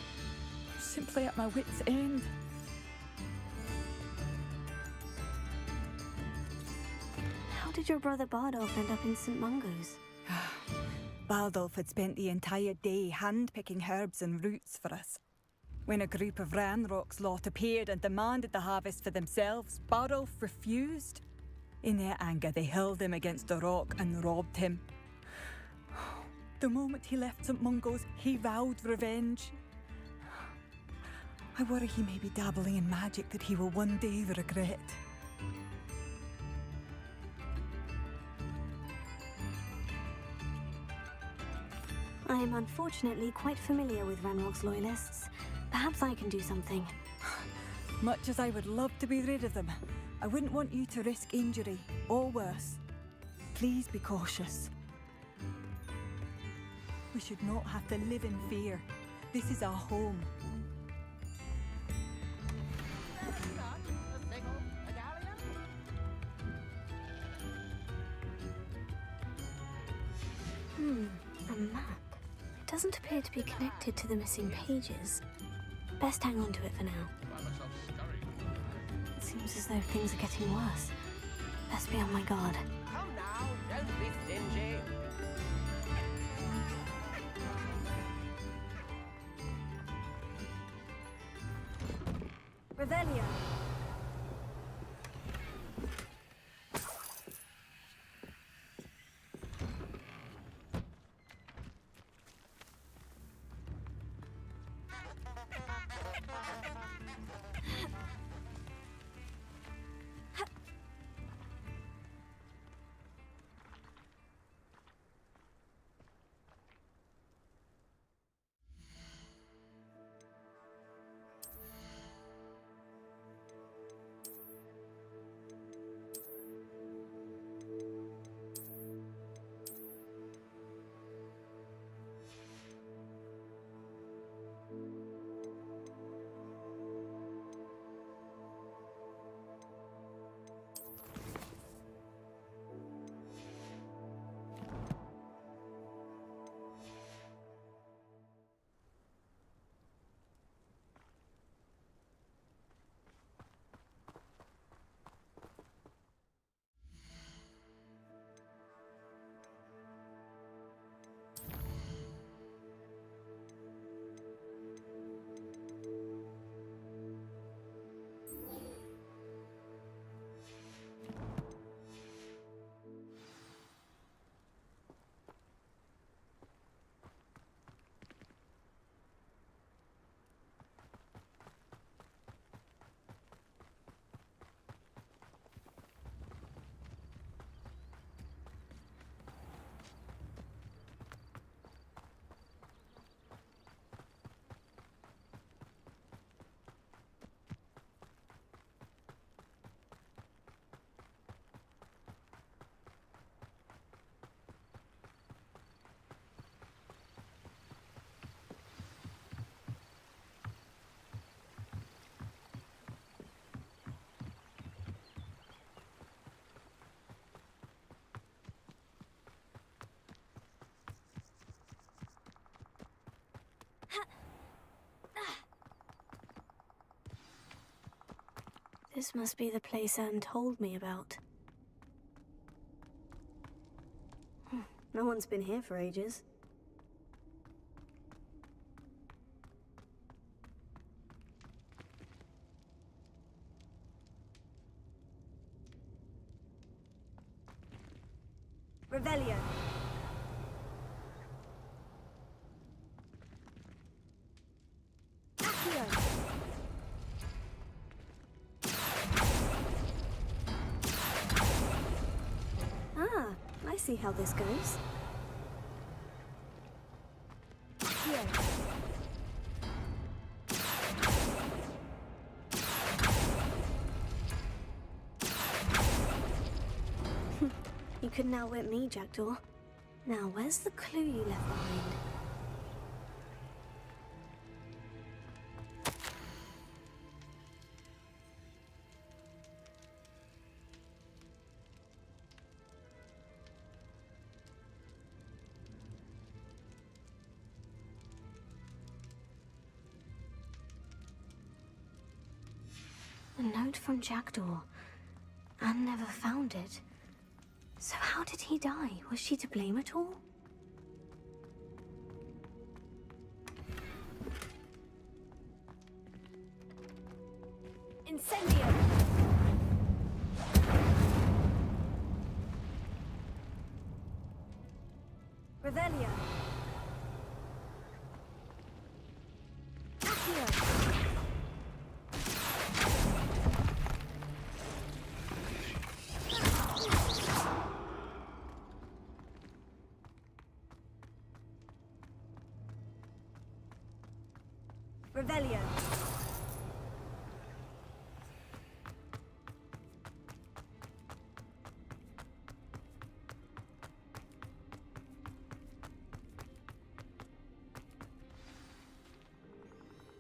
C: Simply at my wit's end.
A: How did your brother Bardolph end up in St. Mungo's?
C: Bardolph had spent the entire day hand-picking herbs and roots for us. When a group of Ranrock's lot appeared and demanded the harvest for themselves, Bardolph refused. In their anger, they hurled him against a rock and robbed him. The moment he left St. Mungo's, he vowed revenge. I worry he may be dabbling in magic that he will one day regret.
A: I am unfortunately quite familiar with Ranrock's loyalists. Perhaps I can do something.
C: Much as I would love to be rid of them, I wouldn't want you to risk injury, or worse. Please be cautious. We should not have to live in fear. This is our home.
A: A map. It doesn't appear to be connected to the missing pages. Best hang on to it for now. It seems as though things are getting worse. Best be on my guard.
F: Come now, don't be stingy.
A: Revelio. This must be the place Anne told me about. No one's been here for ages. Revelio. Accio. Ah, I see how this goes. Accio. You couldn't outwit me, Jackdaw. Now, where's the clue you left behind? A note from Jackdaw. Anne never found it. So how did he die? Was she to blame at all? Incendio! Revelio! Accio! Revelio.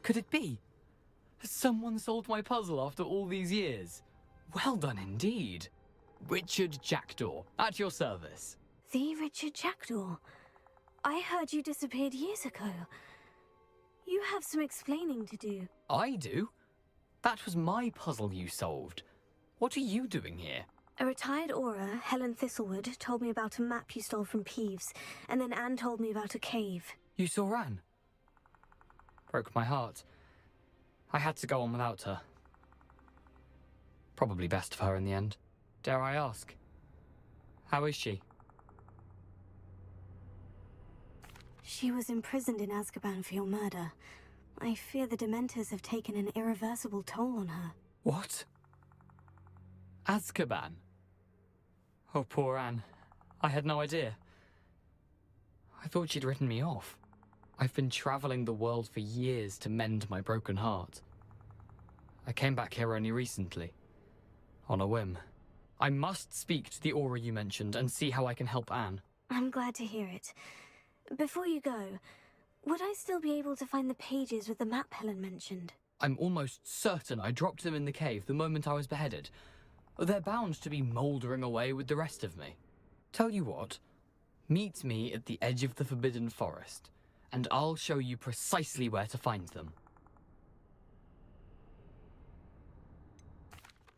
B: Could it be? Has someone solved my puzzle after all these years? Well done indeed. Richard Jackdaw, at your service.
A: The Richard Jackdaw. I heard you disappeared years ago. You have some explaining to do.
B: I do? That was my puzzle you solved. What are you doing here?
A: A retired Auror, Helen Thistlewood, told me about a map you stole from Peeves, and then Anne told me about a cave.
B: You saw Anne? Broke my heart. I had to go on without her. Probably best for her in the end. Dare I ask? How is she?
A: She was imprisoned in Azkaban for your murder. I fear the Dementors have taken an irreversible toll on her.
B: What? Azkaban? Oh, poor Anne. I had no idea. I thought she'd written me off. I've been traveling the world for years to mend my broken heart. I came back here only recently. On a whim. I must speak to the Auror you mentioned and see how I can help Anne.
A: I'm glad to hear it. Before you go, would I still be able to find the pages with the map Helen mentioned?
B: I'm almost certain I dropped them in the cave the moment I was beheaded. They're bound to be mouldering away with the rest of me. Tell you what, meet me at the edge of the Forbidden Forest, and I'll show you precisely where to find them.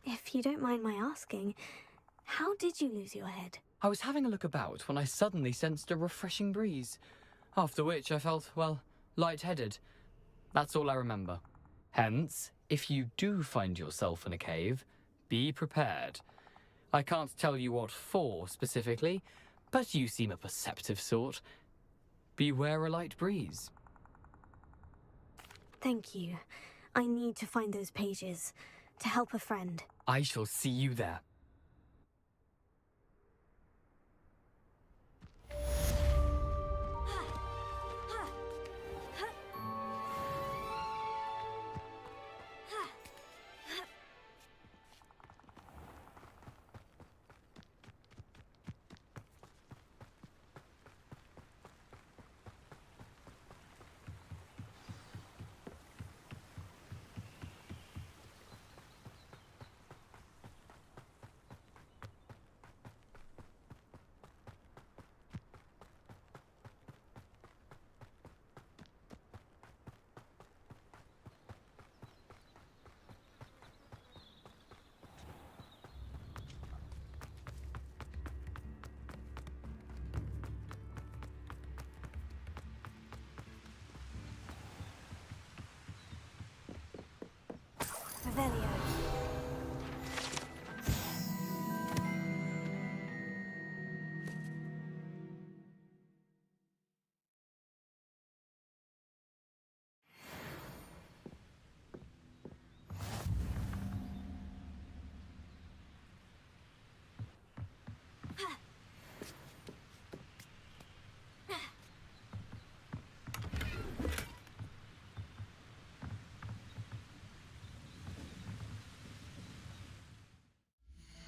A: If you don't mind my asking, how did you lose your head?
B: I was having a look about when I suddenly sensed a refreshing breeze, after which I felt, well, lightheaded. That's all I remember. Hence, if you do find yourself in a cave, be prepared. I can't tell you what for specifically, but you seem a perceptive sort. Beware a light breeze.
A: Thank you. I need to find those pages to help a friend.
B: I shall see you there.